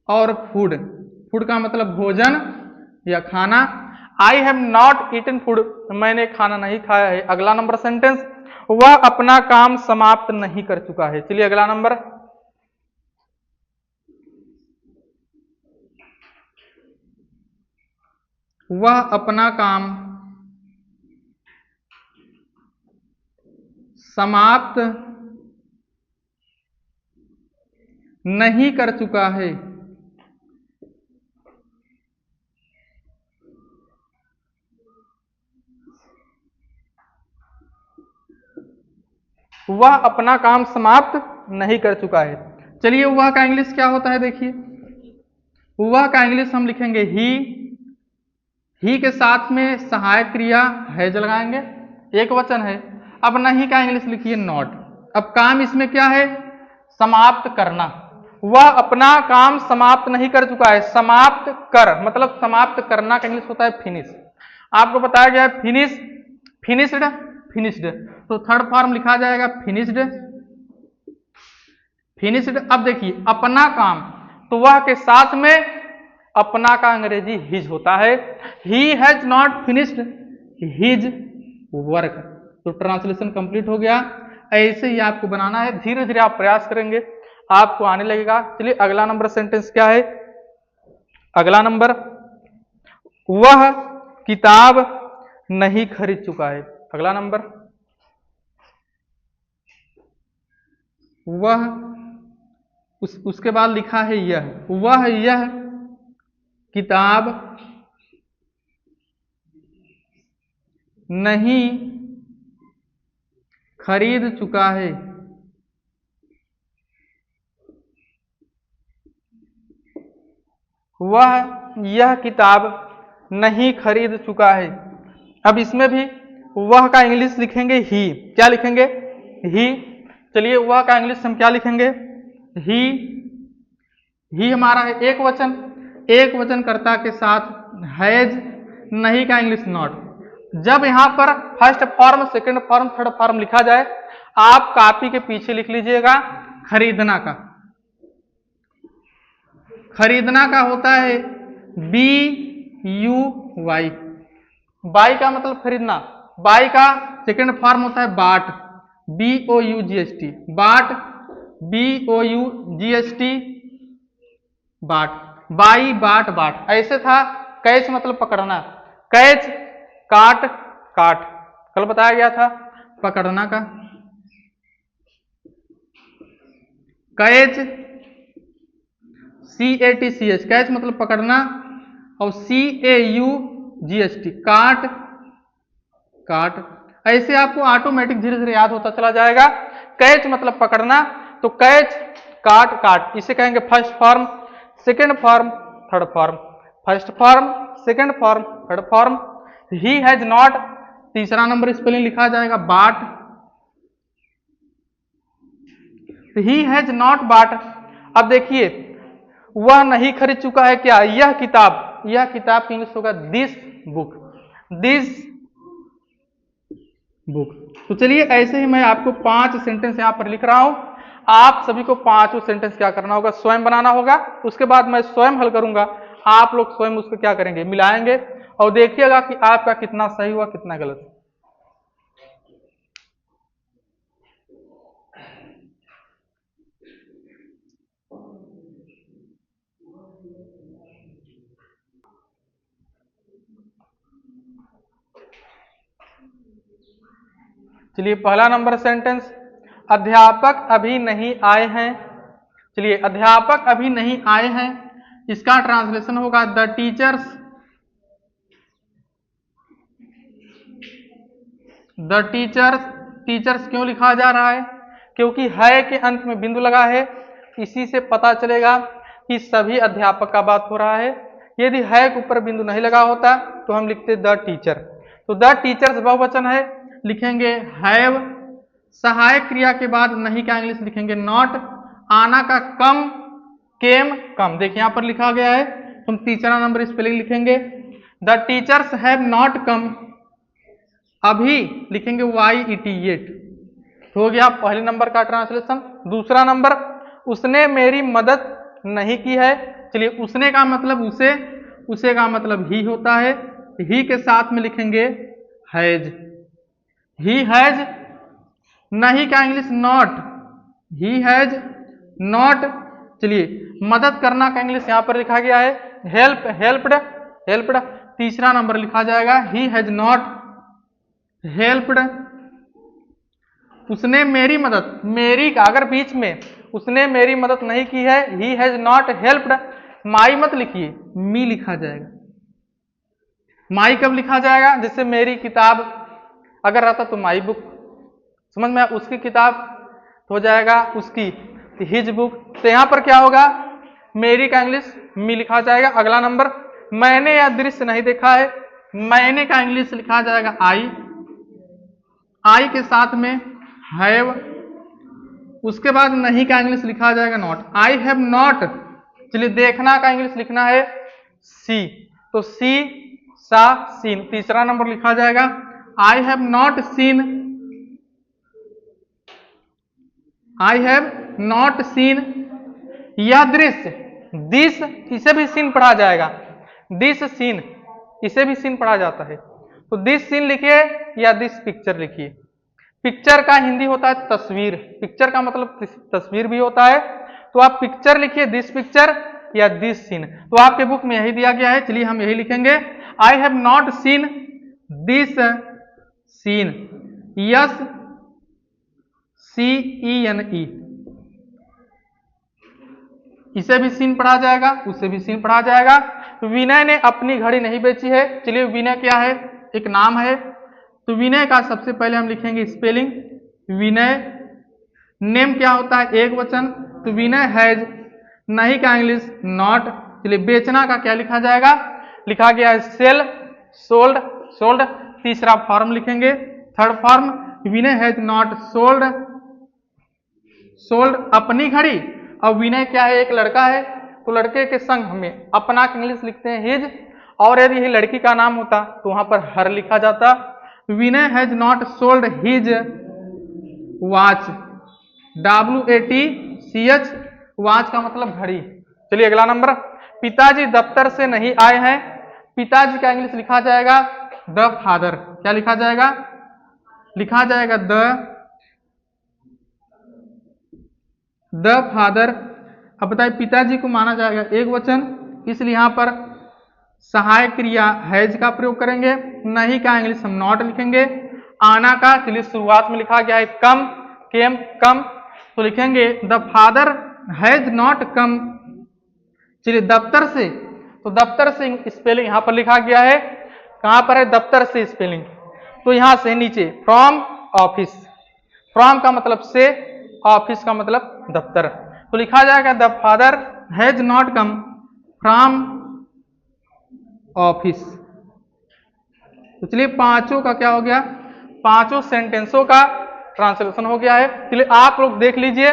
और फूड। फूड का मतलब भोजन या खाना। I have not eaten food, मैंने खाना नहीं खाया है। अगला नंबर सेंटेंस, वह अपना काम समाप्त नहीं कर चुका है। चलिए अगला नंबर, वह अपना काम समाप्त नहीं कर चुका है। वह अपना काम समाप्त नहीं कर चुका है। चलिए वह का इंग्लिश क्या होता है देखिए, वह का इंग्लिश हम लिखेंगे ही के साथ में सहायक क्रिया हैज लगाएंगे, एक वचन है। अब नहीं का इंग्लिश लिखिए नॉट। अब काम इसमें क्या है, समाप्त करना। वह अपना काम समाप्त नहीं कर चुका है। समाप्त कर मतलब समाप्त करना का इंग्लिश होता है फिनिश। आपको बताया गया है फिनिश, फिनिश्ड, फिनिश्ड। तो थर्ड फॉर्म लिखा जाएगा फिनिश्ड, फिनिश्ड। अब देखिए अपना काम, तो वह के साथ में अपना का अंग्रेजी हिज होता है। He has not finished his work. तो ट्रांसलेशन कंप्लीट हो गया। ऐसे ही आपको बनाना है, धीरे धीरे आप प्रयास करेंगे आपको आने लगेगा। चलिए अगला नंबर सेंटेंस क्या है, अगला नंबर, वह किताब नहीं खरीद चुका है। अगला नंबर, वह उसके बाद लिखा है यह, वह यह किताब नहीं खरीद चुका है। वह यह किताब नहीं खरीद चुका है। अब इसमें भी वह का इंग्लिश लिखेंगे ही। क्या लिखेंगे, ही। चलिए वह का इंग्लिश हम क्या लिखेंगे, ही हमारा है एक वचन, एक वचन कर्ता के साथ हैज, नहीं का इंग्लिश नॉट। जब यहां पर first form, second form, third form लिखा जाए, आप कॉपी के पीछे लिख लीजिएगा खरीदना का। खरीदना का होता है BUY, बाई का मतलब खरीदना। बाई का सेकंड फॉर्म होता है बाट, BOUGST, बाट, BOUGST, बाट, बाई, बाट, बाट। ऐसे था कैच मतलब पकड़ना, कैच, काट, काट, कल बताया गया था पकड़ना का। कैच, CATCH, कैच मतलब पकड़ना, और CAUGST, काट, काट। ऐसे आपको ऑटोमेटिक धीरे धीरे याद होता चला जाएगा। कैच मतलब पकड़ना, तो कैच, काट, काट, इसे कहेंगे first form, second form, third form, first form, second form, third form. He has not, तीसरा नंबर स्पेलिंग लिखा जाएगा बाट, ही हैज नॉट बाट। अब देखिए वह नहीं खरीद चुका है क्या, यह किताब, यह किताब का इंग्लिश होगा दिस बुक, दिस बुक। तो चलिए ऐसे ही मैं आपको 5 सेंटेंस यहां पर लिख रहा हूं। आप सभी को 5 सेंटेंस क्या करना होगा, स्वयं बनाना होगा। उसके बाद मैं स्वयं हल करूंगा, आप लोग स्वयं उसको क्या करेंगे, मिलाएंगे और देखिएगा कि आपका कितना सही हुआ कितना गलत। चलिए पहला नंबर सेंटेंस, अध्यापक अभी नहीं आए हैं। चलिए अध्यापक अभी नहीं आए हैं, इसका ट्रांसलेशन होगा the teachers, the teachers. Teachers क्यों लिखा जा रहा है, क्योंकि है के अंत में बिंदु लगा है, इसी से पता चलेगा कि सभी अध्यापक का बात हो रहा है। यदि है के ऊपर बिंदु नहीं लगा होता तो हम लिखते द टीचर। तो द टीचर्स बहुवचन है, लिखेंगे हैव, सहायक क्रिया के बाद नहीं का इंग्लिश लिखेंगे नॉट, आना का कम, केम, कम। देखिए यहां पर लिखा गया है, तुम तीसरा नंबर स्पेलिंग लिखेंगे the teachers have not come, अभी लिखेंगे YET। हो गया पहले नंबर का ट्रांसलेशन। दूसरा नंबर, उसने मेरी मदद नहीं की है। चलिए उसने का मतलब उसे, उसे का मतलब ही होता है। ही के साथ में लिखेंगे हैज। ही हैज, नहीं का English not. He has not. चलिए मदद करना का इंग्लिश यहां पर लिखा गया है हेल्प, हेल्प्ड, हेल्प्ड। तीसरा नंबर लिखा जाएगा ही हैज नॉट हेल्प्ड। उसने मेरी मदद, मेरी का अगर बीच में उसने मेरी मदद नहीं की है, ही हैज नॉट हेल्प्ड, माई मत लिखिए, मी लिखा जाएगा। माई कब लिखा जाएगा? जैसे मेरी किताब अगर रहता तो माई बुक, समझ में, उसकी किताब हो जाएगा उसकी, हिज बुक। तो यहां पर क्या होगा, मेरी का इंग्लिश मी लिखा जाएगा। अगला नंबर, मैंने यह दृश्य नहीं देखा है, मैंने का इंग्लिश लिखा जाएगा आई। आई के साथ में हैव, उसके बाद नहीं का इंग्लिश लिखा जाएगा नॉट। I have not. चलिए देखना का इंग्लिश लिखना है सी, तो सी सा सीन। तीसरा नंबर लिखा जाएगा आई have not scene, I have not scene यह दृश्य। दिस, इसे भी सीन पढ़ा जाएगा, दिस सीन, इसे भी सीन पढ़ा जाता है। तो दिस सीन लिखिए या दिस पिक्चर लिखिए। पिक्चर का हिंदी होता है तस्वीर, पिक्चर का मतलब तस्वीर भी होता है। तो आप पिक्चर लिखिए, दिस पिक्चर या दिस सीन। तो आपके बुक में यही दिया गया है, चलिए हम यही लिखेंगे, I have not seen this scene. Yes CENE, इसे भी सीन पढ़ा जाएगा, उसे भी सीन पढ़ा जाएगा। विनय ने अपनी घड़ी नहीं बेची है। चलिए विनय क्या है, एक नाम है। तो विनय का सबसे पहले हम लिखेंगे स्पेलिंग, विनय। नेम क्या होता है, एक वचन, तो विनय हैज, नहीं का इंग्लिश नॉट। चलिए बेचना का क्या लिखा जाएगा, लिखा गया है सेल, सोल्ड, सोल्ड। तीसरा फॉर्म लिखेंगे, third form, Vinay has not sold, sold अपनी घड़ी। अब विनय क्या है, एक लड़का है, तो लड़के के संग हमें अपना इंग्लिश लिखते हैं हिज, और यदि लड़की का नाम होता तो वहां पर हर लिखा जाता। Vinay has not sold his watch, WATCH, watch का मतलब घड़ी। चलिए अगला नंबर, पिताजी दफ्तर से नहीं आए हैं। पिताजी का इंग्लिश लिखा जाएगा द फादर। क्या लिखा जाएगा, लिखा जाएगा द फादर। अब बताइए पिताजी को माना जाएगा एक वचन, इसलिए यहां पर सहायक क्रिया हैज का प्रयोग करेंगे। नहीं का इंग्लिश हम नॉट लिखेंगे। आना का चलिए शुरुआत में लिखा गया है कम, केम, कम, तो लिखेंगे the father has not come. चलिए दफ्तर से, तो दफ्तर से स्पेलिंग यहां पर लिखा गया है, कहां पर है दफ्तर से स्पेलिंग, तो यहां से नीचे फ्रॉम ऑफिस। फ्रॉम का मतलब से, ऑफिस का मतलब दफ्तर, तो लिखा जाएगा the father has not come from office. तो चलिए पांचों का क्या हो गया, पांचों सेंटेंसों का ट्रांसलेशन हो गया है। चलिए आप लोग देख लीजिए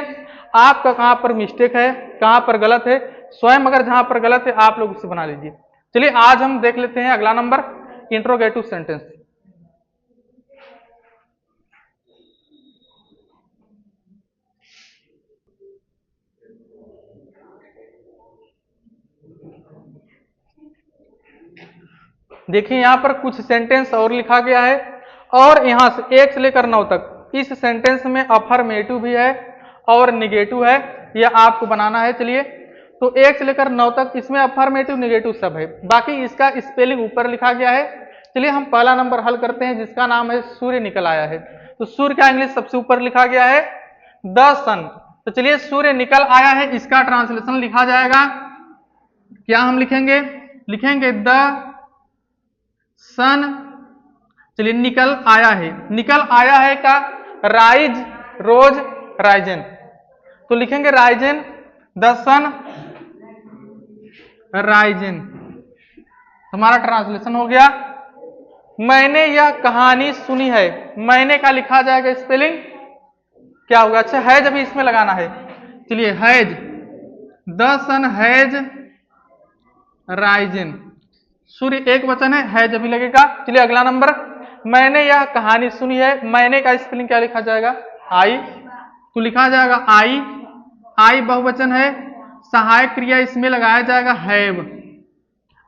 आपका कहां पर मिस्टेक है, कहां पर गलत है। स्वयं अगर जहां पर गलत है आप लोग उसे बना लीजिए। चलिए आज हम देख लेते हैं अगला नंबर, इंट्रोगेटिव सेंटेंस। देखिए यहां पर कुछ सेंटेंस और लिखा गया है, और यहां से 1 से लेकर 9 तक इस सेंटेंस में अफर्मेटिव भी है और निगेटिव है, यह आपको बनाना है। चलिए तो 1 से लेकर 9 तक इसमें अफर्मेटिव निगेटिव सब है, बाकी इसका स्पेलिंग ऊपर लिखा गया है। चलिए हम पहला नंबर हल करते हैं, जिसका नाम है सूर्य निकल आया है। तो सूर्य का इंग्लिश सबसे ऊपर लिखा गया है द सन। तो चलिए सूर्य निकल आया है, इसका ट्रांसलेशन लिखा जाएगा, क्या हम लिखेंगे, लिखेंगे द सन। चलिए निकल आया है, निकल आया है का राइज, रोज, राइजन, तो लिखेंगे राइजन, द सन राइजन। हमारा ट्रांसलेशन हो गया। मैंने यह कहानी सुनी है, मैंने का लिखा जाएगा स्पेलिंग क्या होगा, अच्छा हैज अभी इसमें लगाना है। चलिए has, the sun has risen, सूर्य एक वचन है, हैज अभी लगेगा। चलिए अगला नंबर, मैंने यह कहानी सुनी है, मैंने का स्पेलिंग क्या लिखा जाएगा? आई। तो लिखा जाएगा आई, आई बहुवचन है, सहायक क्रिया इसमें लगाया जाएगा हैव।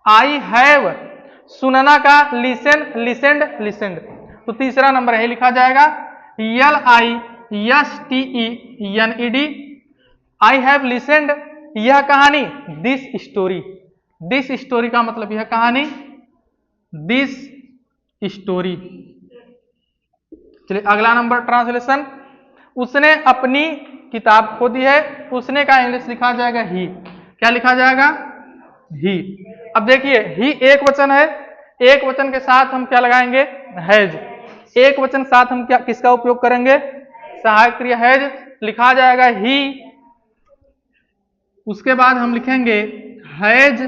आई हैव, सुनना का लिसन, लिसेंड, लिसेंड। तो तीसरा नंबर है लिखा जाएगा LISTENED, आई हैव लिसेंड, यह कहानी, दिस स्टोरी। दिस स्टोरी का मतलब यह कहानी, दिस स्टोरी। चलिए अगला नंबर ट्रांसलेशन, उसने अपनी किताब खो दी है, उसने का इंग्लिश लिखा जाएगा ही। क्या लिखा जाएगा? ही। अब देखिए ही एक वचन है, एक वचन के साथ हम क्या लगाएंगे? हैज। एक वचन साथ हम क्या किसका उपयोग करेंगे? सहायक क्रिया हैज, लिखा जाएगा ही। उसके बाद हम लिखेंगे हैज,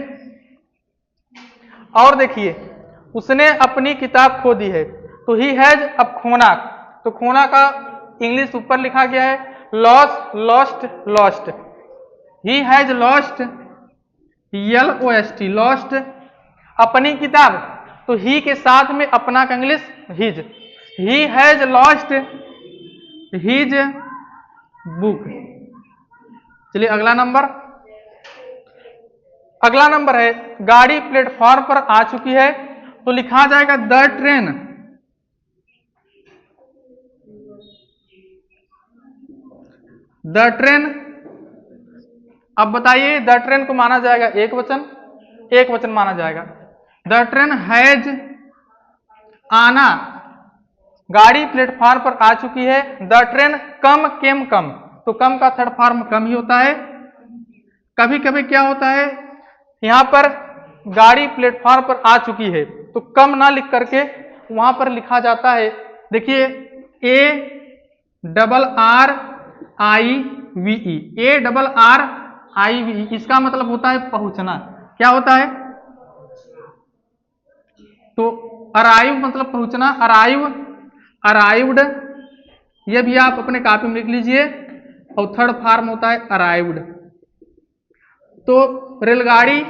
और देखिए उसने अपनी किताब खो दी है, तो ही हैज, अब खोना, तो खोना का इंग्लिश ऊपर लिखा गया है loss, lost, lost. He has lost, LOST, lost अपनी किताब, तो ही के साथ में अपना का English his. He has lost his book. चलिए अगला नंबर, अगला नंबर है गाड़ी प्लेटफॉर्म पर आ चुकी है, तो लिखा जाएगा द ट्रेन, द ट्रेन। अब बताइए द ट्रेन को माना जाएगा एक वचन, एक वचन माना जाएगा। द ट्रेन हैज, आना, गाड़ी प्लेटफॉर्म पर आ चुकी है। द ट्रेन कम, केम, कम, तो कम का थर्ड फॉर्म कम ही होता है। कभी कभी क्या होता है, यहां पर गाड़ी प्लेटफॉर्म पर आ चुकी है तो कम ना लिख करके वहां पर लिखा जाता है, देखिए ARRIVE, ARRIVE, इसका मतलब होता है पहुंचना। क्या होता है? तो अराइव मतलब पहुंचना, अराइव, अराइव्ड, ये भी आप अपने कॉपी में लिख लीजिए। और थर्ड फॉर्म होता है अराइव्ड। तो रेलगाड़ी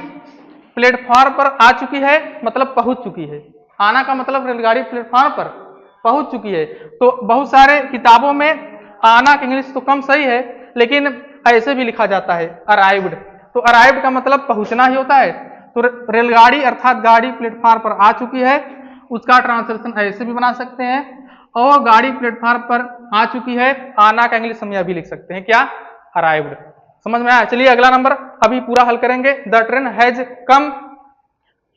प्लेटफॉर्म पर आ चुकी है मतलब पहुंच चुकी है। आना का मतलब रेलगाड़ी प्लेटफॉर्म पर पहुंच चुकी है। तो बहुत सारे किताबों में आना का इंग्लिश तो कम सही है, लेकिन ऐसे भी लिखा जाता है अराइव्ड। तो अराइव्ड का मतलब पहुंचना ही होता है। तो रेलगाड़ी अर्थात गाड़ी प्लेटफॉर्म पर आ चुकी है, उसका ट्रांसलेशन ऐसे भी बना सकते हैं। और गाड़ी प्लेटफॉर्म पर आ चुकी है, आना का इंग्लिश हम यह भी लिख सकते हैं, क्या? अराइव्ड। समझ में आया? चलिए अगला नंबर अभी पूरा हल करेंगे। The train has come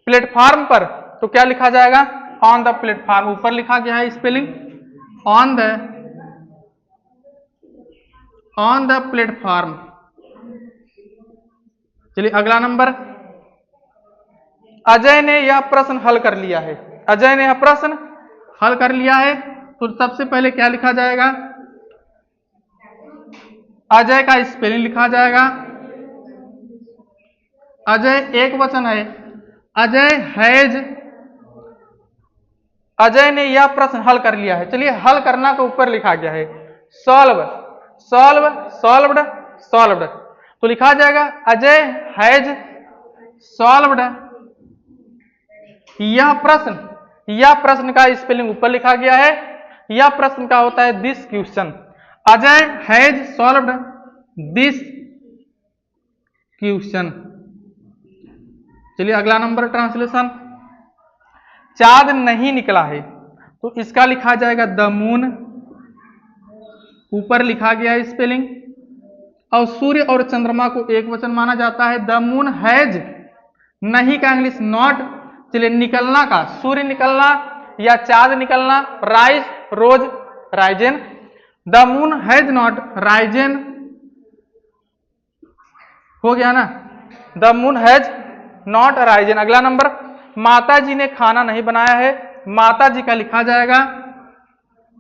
platform पर, तो क्या लिखा जाएगा? ऑन द प्लेटफॉर्म, ऊपर लिखा गया है स्पेलिंग ऑन द प्लेटफॉर्म। चलिए अगला नंबर, अजय ने यह प्रश्न हल कर लिया है। अजय ने यह प्रश्न हल कर लिया है, तो सबसे पहले क्या लिखा जाएगा? अजय का स्पेलिंग लिखा जाएगा। अजय एक वचन है, अजय हैज, अजय ने यह प्रश्न हल कर लिया है। चलिए हल करना तो ऊपर लिखा गया है सॉल्व, सॉल्व, सॉल्व्ड, सॉल्व्ड, तो लिखा जाएगा अजय हैज सॉल्व्ड यह प्रश्न। यह प्रश्न का स्पेलिंग ऊपर लिखा गया है। यह प्रश्न का होता है this question. Ajay has solved this question. चलिए अगला नंबर ट्रांसलेशन, चांद नहीं निकला है, तो इसका लिखा जाएगा द मून, ऊपर लिखा गया है स्पेलिंग। और सूर्य और चंद्रमा को एक वचन माना जाता है। द मून हैज, नहीं का इंग्लिश नॉट। चलिए निकलना का, सूर्य निकलना या चांद निकलना, rise, rose, risen. The moon has not risen, हो गया ना? The moon has not risen. अगला नंबर, माता जी ने खाना नहीं बनाया है, माता जी का लिखा जाएगा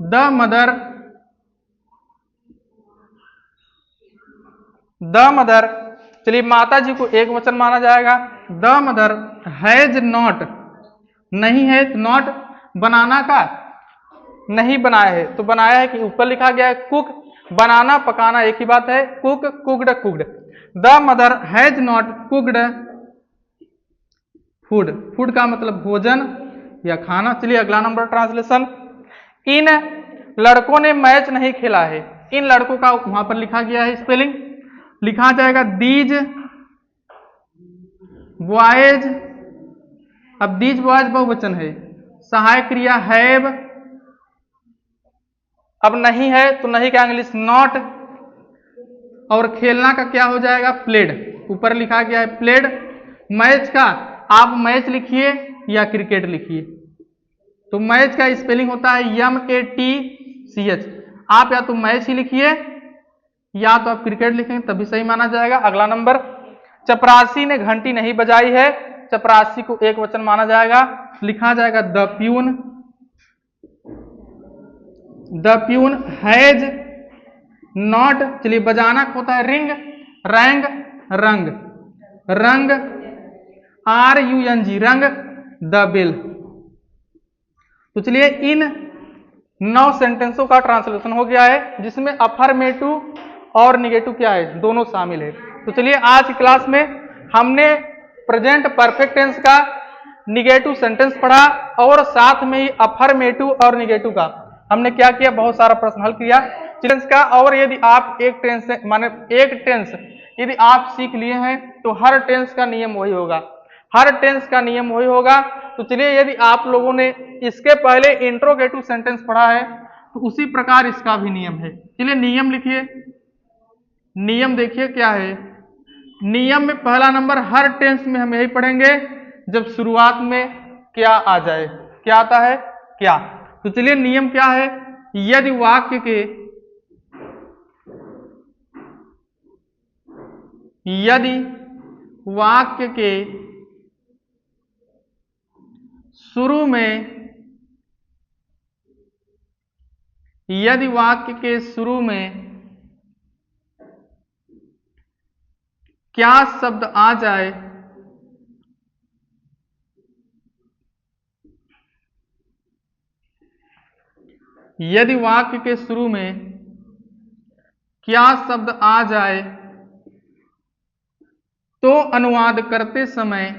द मदर, द मदर। चलिए माता जी को एक वचन माना जाएगा। द मदर हैज नॉट, नहीं है नॉट, बनाना का नहीं बनाया है, तो बनाया है कि ऊपर लिखा गया है कुक, बनाना पकाना एक ही बात है, cook, cooked, cooked. The mother has not cooked food, food का मतलब भोजन, या खाना। चलिए अगला नंबर ट्रांसलेशन, इन लड़कों ने मैच नहीं खेला है। इन लड़कों का वहां पर लिखा गया है स्पेलिंग, लिखा जाएगा दीज बॉयज। अब दीज बॉयज बहुवचन है, सहायक क्रिया हैव, अब नहीं है तो नहीं का इंग्लिश नॉट, और खेलना का क्या हो जाएगा प्लेड, ऊपर लिखा गया है प्लेड। मैच का आप मैच लिखिए या क्रिकेट लिखिए, तो मैच का स्पेलिंग होता है MATCH। आप या तो मैच ही लिखिए या तो आप क्रिकेट लिखेंगे तभी सही माना जाएगा। अगला नंबर, चपरासी ने घंटी नहीं बजाई है। चपरासी को एक वचन माना जाएगा, लिखा जाएगा the peon. The peon has not, चलिए बजाना होता है रिंग, रैंग, रंग, रंग RUNG रंग द बेल। तो चलिए इन 9 सेंटेंसों का ट्रांसलेशन हो गया है, जिसमें अफर्मेटिव और निगेटिव क्या है, दोनों शामिल है। तो चलिए आज की क्लास में हमने प्रेजेंट परफेक्ट टेंस का निगेटिव सेंटेंस पढ़ा और साथ में ही अफर्मेटिव और निगेटिव का हमने क्या किया, बहुत सारा प्रश्न हल किया टेंस का। और यदि आप एक टेंस माने एक टेंस यदि आप सीख लिए हैं तो हर टेंस का नियम वही होगा, हर टेंस का नियम वही होगा। तो चलिए यदि आप लोगों ने इसके पहले इंट्रोगेटिव सेंटेंस पढ़ा है तो उसी प्रकार इसका भी नियम है। चलिए नियम लिखिए, नियम देखिए क्या है। नियम में पहला नंबर, हर टेंस में हम यही पढ़ेंगे जब शुरुआत में क्या आ जाए। क्या आता है, क्या। तो चलिए नियम क्या है, यदि वाक्य के शुरू में, यदि वाक्य के शुरू में क्या शब्द आ जाए यदि वाक्य के शुरू में क्या शब्द आ जाए तो अनुवाद करते समय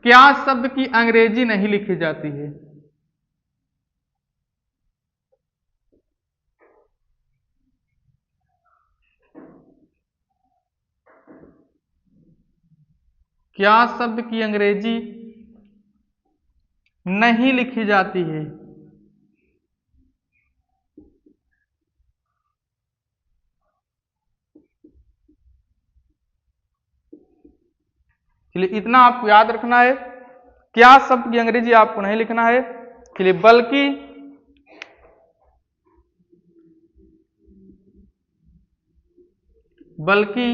क्या शब्द की अंग्रेजी नहीं लिखी जाती है। क्या शब्द की अंग्रेजी नहीं लिखी जाती है। चलिए इतना आपको याद रखना है, क्या शब्द की अंग्रेजी आपको नहीं लिखना है। चलिए बल्कि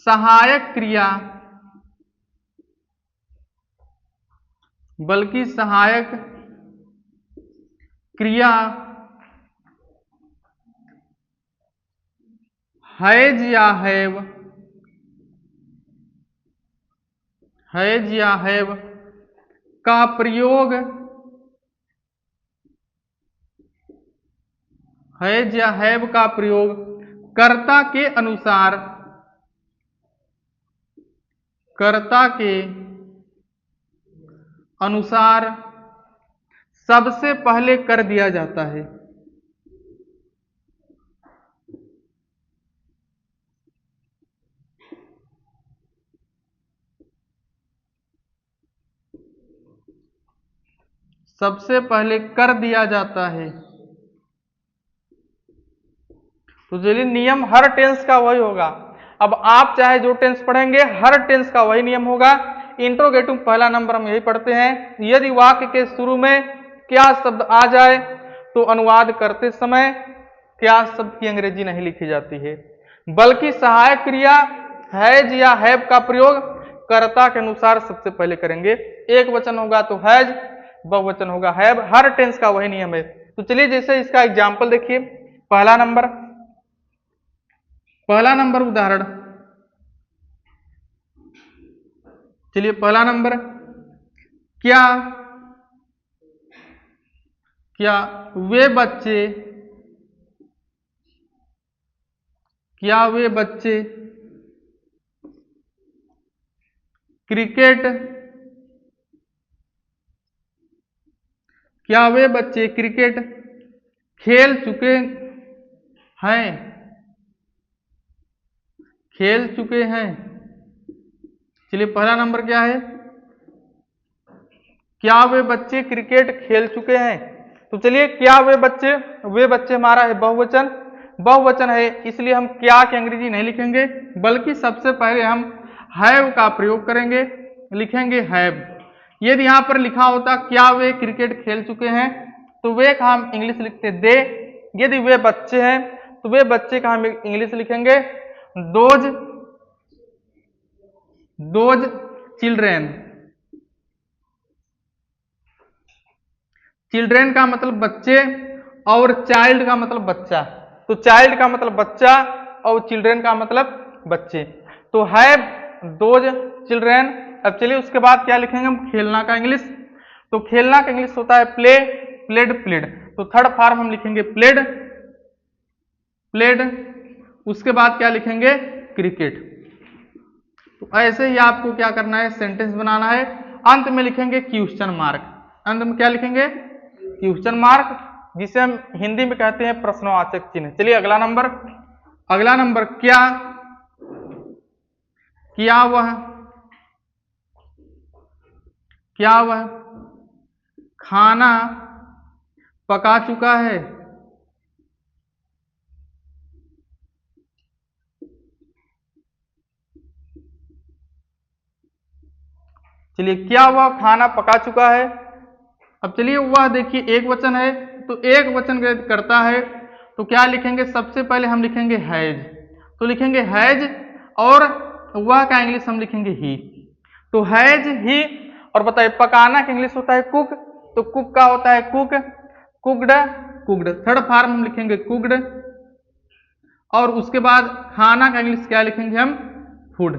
सहायक क्रिया हैज या हैव का प्रयोग कर्ता के अनुसार सबसे पहले कर दिया जाता है। सबसे पहले कर दिया जाता है। तो चलिए नियम हर टेंस का वही होगा। अब आप चाहे जो टेंस पढ़ेंगे हर टेंस का वही नियम होगा। इंट्रोगेटिव पहला नंबर हम यही पढ़ते हैं, यदि वाक्य के शुरू में क्या शब्द आ जाए तो अनुवाद करते समय क्या शब्द की अंग्रेजी नहीं लिखी जाती है, बल्कि सहायक क्रिया हैज या हैव का प्रयोग कर्ता के अनुसार सबसे पहले करेंगे। एक वचन होगा तो हैज, बहुवचन होगा हैव, हर टेंस का वही नियम है। तो चलिए जैसे इसका एग्जाम्पल देखिए, पहला नंबर उदाहरण, चलिए पहला नंबर, क्या क्या वे बच्चे क्रिकेट खेल चुके हैं चलिए पहला नंबर क्या है, क्या वे बच्चे क्रिकेट खेल चुके हैं। तो चलिए क्या वे बच्चे हमारा है बहुवचन है, इसलिए हम क्या की अंग्रेजी नहीं लिखेंगे, बल्कि सबसे पहले हम हैव का प्रयोग करेंगे, लिखेंगे हैव। यदि यहां पर लिखा होता क्या वे क्रिकेट खेल चुके हैं, तो वे का हम इंग्लिश लिखते दे। यदि वे बच्चे हैं तो वे बच्चे का हम इंग्लिश लिखेंगे दोज चिल्ड्रेन। चिल्ड्रेन का मतलब बच्चे और चाइल्ड का मतलब बच्चा, तो चाइल्ड का मतलब बच्चा और चिल्ड्रेन का मतलब बच्चे। तो हैव दोज चिल्ड्रेन। अब चलिए उसके बाद क्या लिखेंगे हम, खेलना का इंग्लिश। तो खेलना का इंग्लिश होता है प्ले, प्लेड। तो थर्ड फॉर्म हम लिखेंगे प्लेड। उसके बाद क्या लिखेंगे, क्रिकेट। तो ऐसे ही आपको क्या करना है, सेंटेंस बनाना है। अंत में लिखेंगे क्वेश्चन मार्क। अंत में क्या लिखेंगे, क्वेश्चन मार्क, जिसे हम हिंदी में कहते हैं प्रश्नवाचक चिन्ह। चलिए अगला नंबर क्या वह खाना पका चुका है। चलिए क्या वह खाना पका चुका है। अब चलिए वह देखिए एक वचन है, तो एक वचन करता है तो क्या लिखेंगे, सबसे पहले हम लिखेंगे हैज। तो लिखेंगे हैज और वह का इंग्लिश हम लिखेंगे ही। तो हैज ही। और बताइए पकाना का इंग्लिश होता है कुक, तो कुक का होता है कुक्ड। थर्ड फॉर्म हम लिखेंगे कुक्ड। और उसके बाद खाना का इंग्लिश क्या लिखेंगे हम, फूड।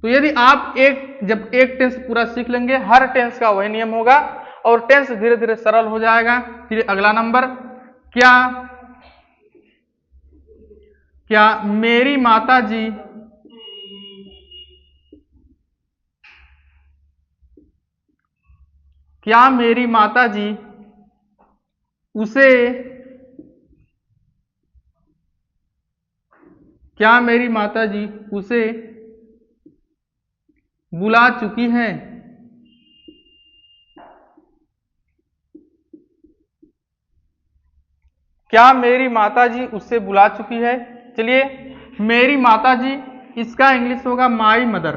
तो यदि आप जब एक टेंस पूरा सीख लेंगे, हर टेंस का वही नियम होगा और टेंस धीरे धीरे सरल हो जाएगा। फिर अगला नंबर क्या मेरी माताजी उसे बुला चुकी हैं। क्या मेरी माताजी उससे बुला चुकी है। चलिए मेरी माताजी, इसका इंग्लिश होगा माई मदर।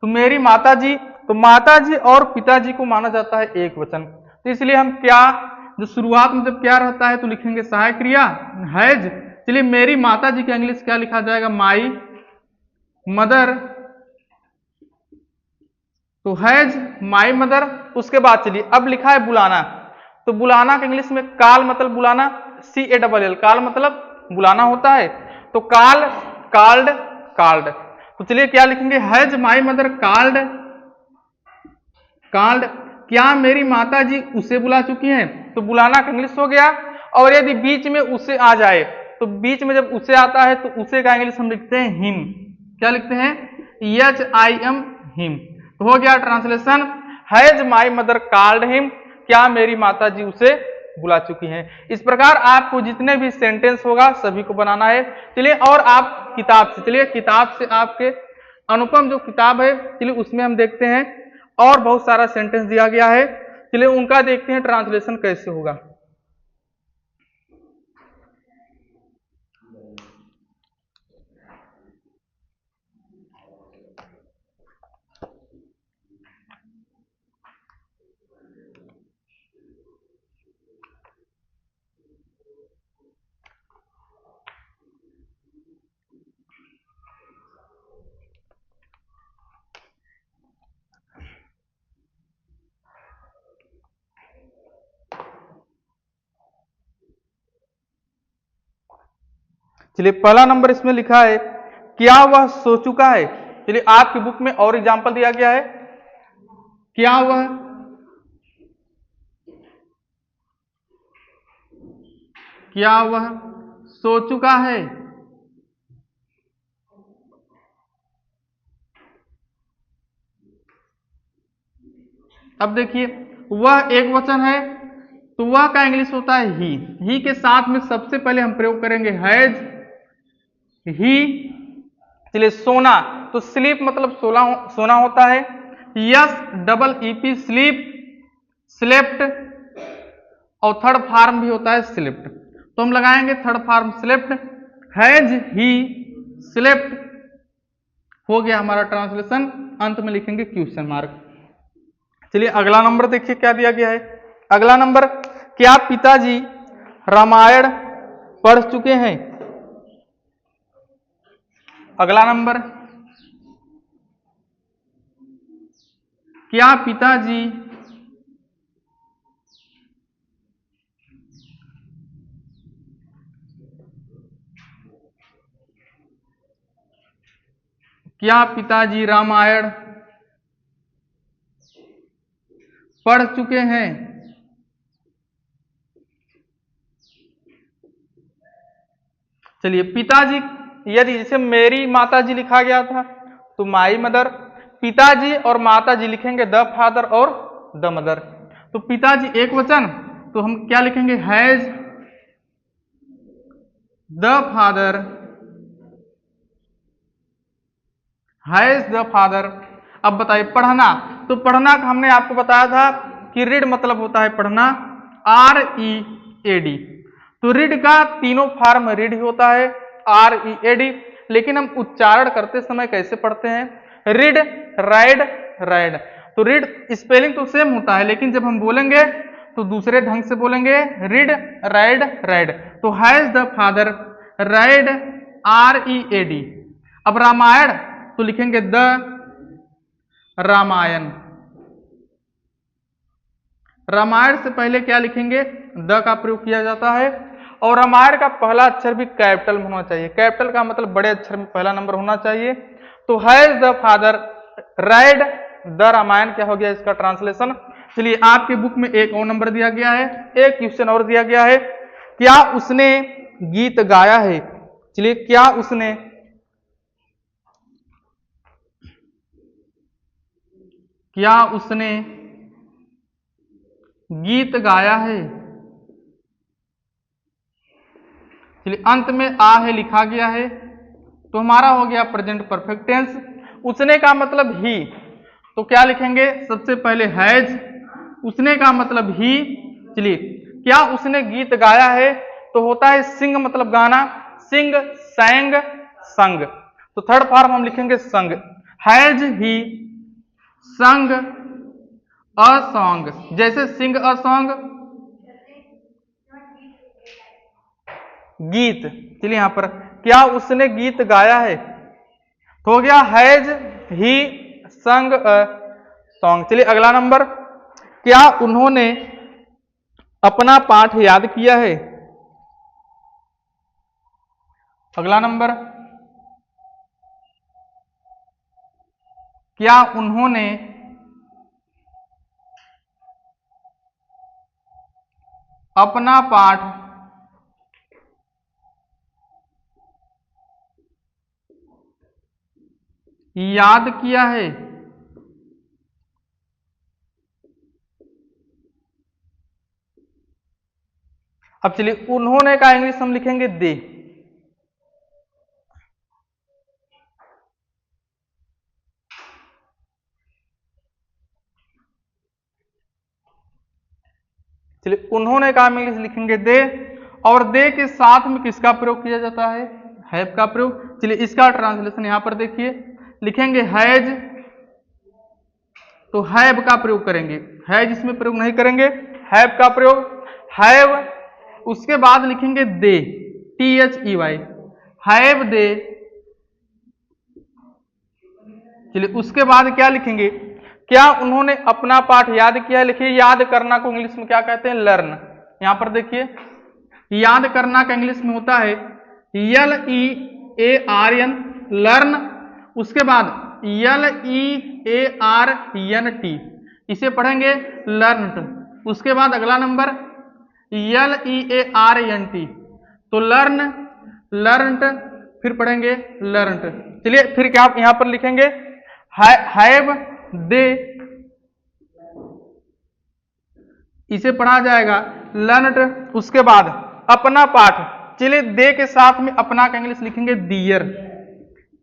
तो मेरी माताजी, तो माताजी और पिताजी को माना जाता है एक वचन, तो इसलिए हम क्या, जो शुरुआत में जब क्या रहता है तो लिखेंगे सहायक क्रिया हैज। चलिए मेरी माताजी का इंग्लिश क्या लिखा जाएगा, माई मदर। तो हैज माई मदर। उसके बाद चलिए अब लिखा है बुलाना। तो बुलाना का इंग्लिश में काल मतलब बुलाना, CALL काल मतलब बुलाना होता है। तो काल्ड। तो चलिए क्या लिखेंगे, हैज माई मदर काल्ड। क्या मेरी माताजी उसे बुला चुकी हैं। तो बुलाना का इंग्लिश हो गया। और यदि बीच में उसे आ जाए, तो बीच में जब उसे आता है तो उसे का इंग्लिश हम लिखते हैं हिम। क्या लिखते हैं, HIM हिम। तो हो गया translation, has my mother called him, क्या मेरी माताजी उसे बुला चुकी हैं। इस प्रकार आपको जितने भी सेंटेंस होगा सभी को बनाना है। चलिए और आप किताब से आपके अनुपम जो किताब है, चलिए उसमें हम देखते हैं और बहुत सारा सेंटेंस दिया गया है। चलिए उनका देखते हैं ट्रांसलेशन कैसे होगा। चलिए पहला नंबर इसमें लिखा है क्या वह सो चुका है। चलिए आपकी बुक में और एग्जाम्पल दिया गया है, क्या वह सो चुका है? अब देखिए वह एक वचन है तो वह का इंग्लिश होता है ही के साथ में सबसे पहले हम प्रयोग करेंगे हैज, ही। चलिए सोना, तो स्लीप मतलब सोना होता है। Yes double EP sleep, slept, और थर्ड फॉर्म भी होता है स्लेप्ट, तो हम लगाएंगे third form slept. Has he slept हो गया हमारा ट्रांसलेशन। अंत में लिखेंगे क्वेश्चन मार्क। चलिए अगला नंबर देखिए क्या दिया गया है। अगला नंबर, क्या पिताजी रामायण पढ़ चुके हैं? अगला नंबर, क्या पिताजी रामायण पढ़ चुके हैं? चलिए पिताजी, यदि जैसे मेरी माताजी लिखा गया था तो माई मदर, पिताजी और माताजी लिखेंगे द फादर और द मदर। तो पिताजी एक वचन तो हम क्या लिखेंगे? Has the father, has the father. अब बताइए पढ़ना, तो पढ़ना का हमने आपको बताया था कि रीड मतलब होता है पढ़ना, READ। तो रीड का तीनों फॉर्म रीड ही होता है, READ। लेकिन हम उच्चारण करते समय कैसे पढ़ते हैं? Read, ride, ride. तो रीड स्पेलिंग तो सेम होता है, लेकिन जब हम बोलेंगे तो दूसरे ढंग से बोलेंगे, रीड, राइड, राइड। तो has the father ride, READ। अब रामायण तो लिखेंगे द रामायण। रामायण से पहले क्या लिखेंगे? द का प्रयोग किया जाता है। और रामायण का पहला अक्षर भी कैपिटल में होना चाहिए। कैपिटल का मतलब बड़े अक्षर में पहला नंबर होना चाहिए। तो has the father read the Ramayana क्या हो गया इसका ट्रांसलेशन। चलिए आपके बुक में एक और नंबर दिया गया है, एक क्वेश्चन और दिया गया है, क्या उसने गीत गाया है? चलिए क्या उसने गीत गाया है? चलिए अंत में आ है लिखा गया है, तो हमारा हो गया प्रेजेंट परफेक्ट टेंस। उसने का मतलब ही, तो क्या लिखेंगे? सबसे पहले हैज, उसने का मतलब ही। चलिए क्या उसने गीत गाया है? तो होता है सिंग मतलब गाना, सिंग, सैंग, संग। तो थर्ड फॉर्म हम लिखेंगे संग। हैज ही संग अ सॉन्ग, जैसे सिंग अ सॉन्ग गीत। चलिए यहां पर क्या उसने गीत गाया है? तो हो गया हैज ही संग अ सॉन्ग। चलिए अगला नंबर, क्या उन्होंने अपना पाठ याद किया है? अगला नंबर, क्या उन्होंने अपना पाठ याद किया है? अब चलिए उन्होंने का इंग्लिश हम लिखेंगे दे। चलिए उन्होंने का इंग्लिश लिखेंगे दे, और दे के साथ में किसका प्रयोग किया जाता है? हैव का प्रयोग। चलिए इसका ट्रांसलेशन यहां पर देखिए, लिखेंगे हैज, तो हैव का प्रयोग करेंगे, हैज इसमें प्रयोग नहीं करेंगे, हैव का प्रयोग, हैव। उसके बाद लिखेंगे दे, THEY, हैव दे। चलिए उसके बाद क्या लिखेंगे? क्या उन्होंने अपना पाठ याद किया? लिखिए याद करना को इंग्लिश में क्या कहते हैं? लर्न। यहां पर देखिए याद करना का इंग्लिश में होता है LEARN, लर्न। उसके बाद LEARNT, इसे पढ़ेंगे लर्नड। उसके बाद अगला नंबर LEARNT, तो लर्न, लर्नड, फिर पढ़ेंगे लर्नड। चलिए फिर क्या आप यहां पर लिखेंगे, हैव दे, इसे पढ़ा जाएगा लर्नड। उसके बाद अपना पाठ, चलिए दे के साथ में अपना का इंग्लिश लिखेंगे दियर,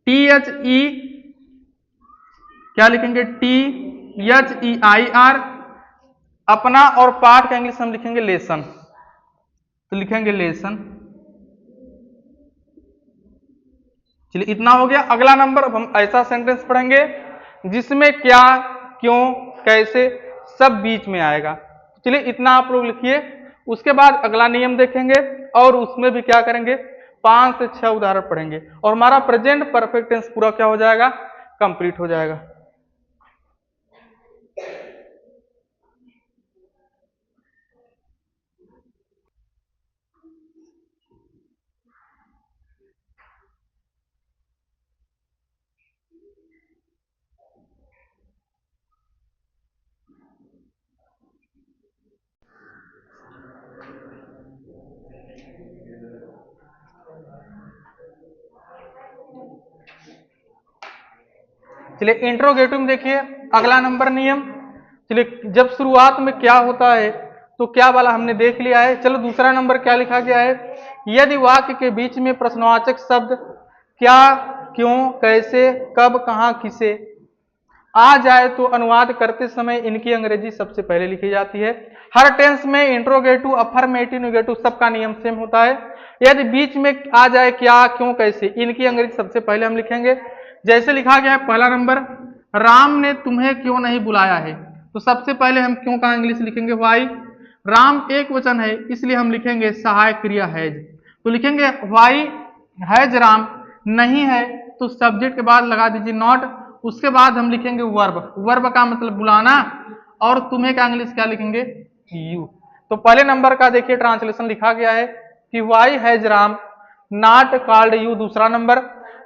THE, क्या लिखेंगे, THEIR। अपना और पाठ का इंग्लिश हम लिखेंगे लेसन, तो लिखेंगे लेसन। चलिए इतना हो गया। अगला नंबर, अब हम ऐसा सेंटेंस पढ़ेंगे जिसमें क्या, क्यों, कैसे सब बीच में आएगा। चलिए इतना आप लोग लिखिए। उसके बाद अगला नियम देखेंगे और उसमें भी क्या करेंगे, 5 से 6 उदाहरण पढ़ेंगे और हमारा प्रेजेंट परफेक्ट टेंस पूरा क्या हो जाएगा, कंप्लीट हो जाएगा। चलिए इंट्रोगेटिव में देखिए अगला नंबर नियम। चलिए जब शुरुआत में क्या होता है तो क्या वाला हमने देख लिया है। चलो दूसरा नंबर क्या लिखा गया है, यदि वाक्य के बीच में प्रश्नवाचक शब्द क्या, क्यों, कैसे, कब, कहां, किसे आ जाए तो अनुवाद करते समय इनकी अंग्रेजी सबसे पहले लिखी जाती है। हर टेंस में इंट्रोगेटिव, अफर्मेटिव, नेगेटिव सबका नियम सेम होता है। यदि बीच में आ जाए क्या, क्यों, कैसे, इनकी अंग्रेजी सबसे पहले हम लिखेंगे। जैसे लिखा गया है पहला नंबर, राम ने तुम्हें क्यों नहीं बुलाया है, तो सबसे पहले हम क्यों का इंग्लिश लिखेंगे व्हाई। राम एक वचन है इसलिए हम लिखेंगे सहायक क्रिया हैज, तो लिखेंगे व्हाई हैज राम। नहीं है तो सब्जेक्ट के बाद लगा दीजिए नॉट। उसके बाद हम लिखेंगे वर्ब, वर्ब का मतलब बुलाना, और तुम्हें का इंग्लिश क्या लिखेंगे, यू। तो पहले नंबर का देखिए ट्रांसलेशन लिखा गया है कि why has Ram not called you. दूसरा नंबर,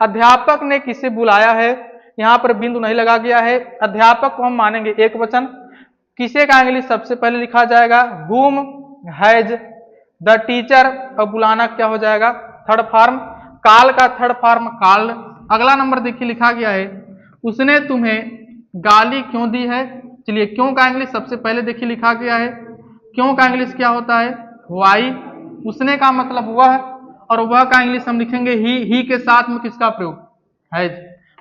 अध्यापक ने किसे बुलाया है, यहां पर बिंदु नहीं लगा गया है। अध्यापक को हम मानेंगे एक वचन। किसे का इंग्लिश सबसे पहले लिखा जाएगा, whom हैज द टीचर, और बुलाना क्या हो जाएगा, थर्ड फॉर्म। काल का थर्ड फॉर्म कॉल्ड। अगला नंबर देखिए लिखा गया है, उसने तुम्हें गाली क्यों दी है। चलिए क्यों का इंग्लिश सबसे पहले देखिए लिखा गया है। क्यों का इंग्लिश क्या होता है, व्हाई। उसने का मतलब वह, और वह का इंग्लिश हम लिखेंगे ही के साथ में किसका प्रयोग, हैज।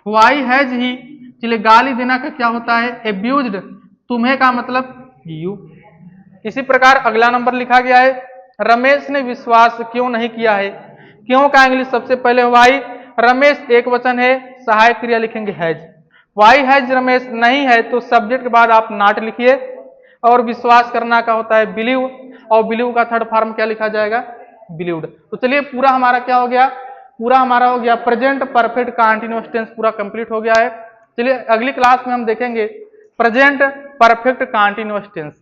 Why has he. चलिए गाली देना का क्या होता है, एब्यूज्ड। तुम्हें का मतलब यू। इसी प्रकार अगला नंबर लिखा गया है, रमेश ने विश्वास क्यों नहीं किया है। क्यों का इंग्लिश सबसे पहले व्हाई। रमेश एक वचन है, सहायक क्रिया लिखेंगे हैज। व्हाई हैज रमेश नहीं है तो सब्जेक्ट के बाद आप नॉट लिखिए, और विश्वास करना का होता है बिलीव, और बिलीव का थर्ड फॉर्म क्या लिखा जाएगा, बिलीव्ड। तो चलिए पूरा हमारा क्या हो गया, पूरा हमारा हो गया प्रेजेंट परफेक्ट कंटीन्यूअस टेंस पूरा कंप्लीट हो गया है। चलिए अगली क्लास में हम देखेंगे प्रेजेंट परफेक्ट कंटीन्यूअस टेंस।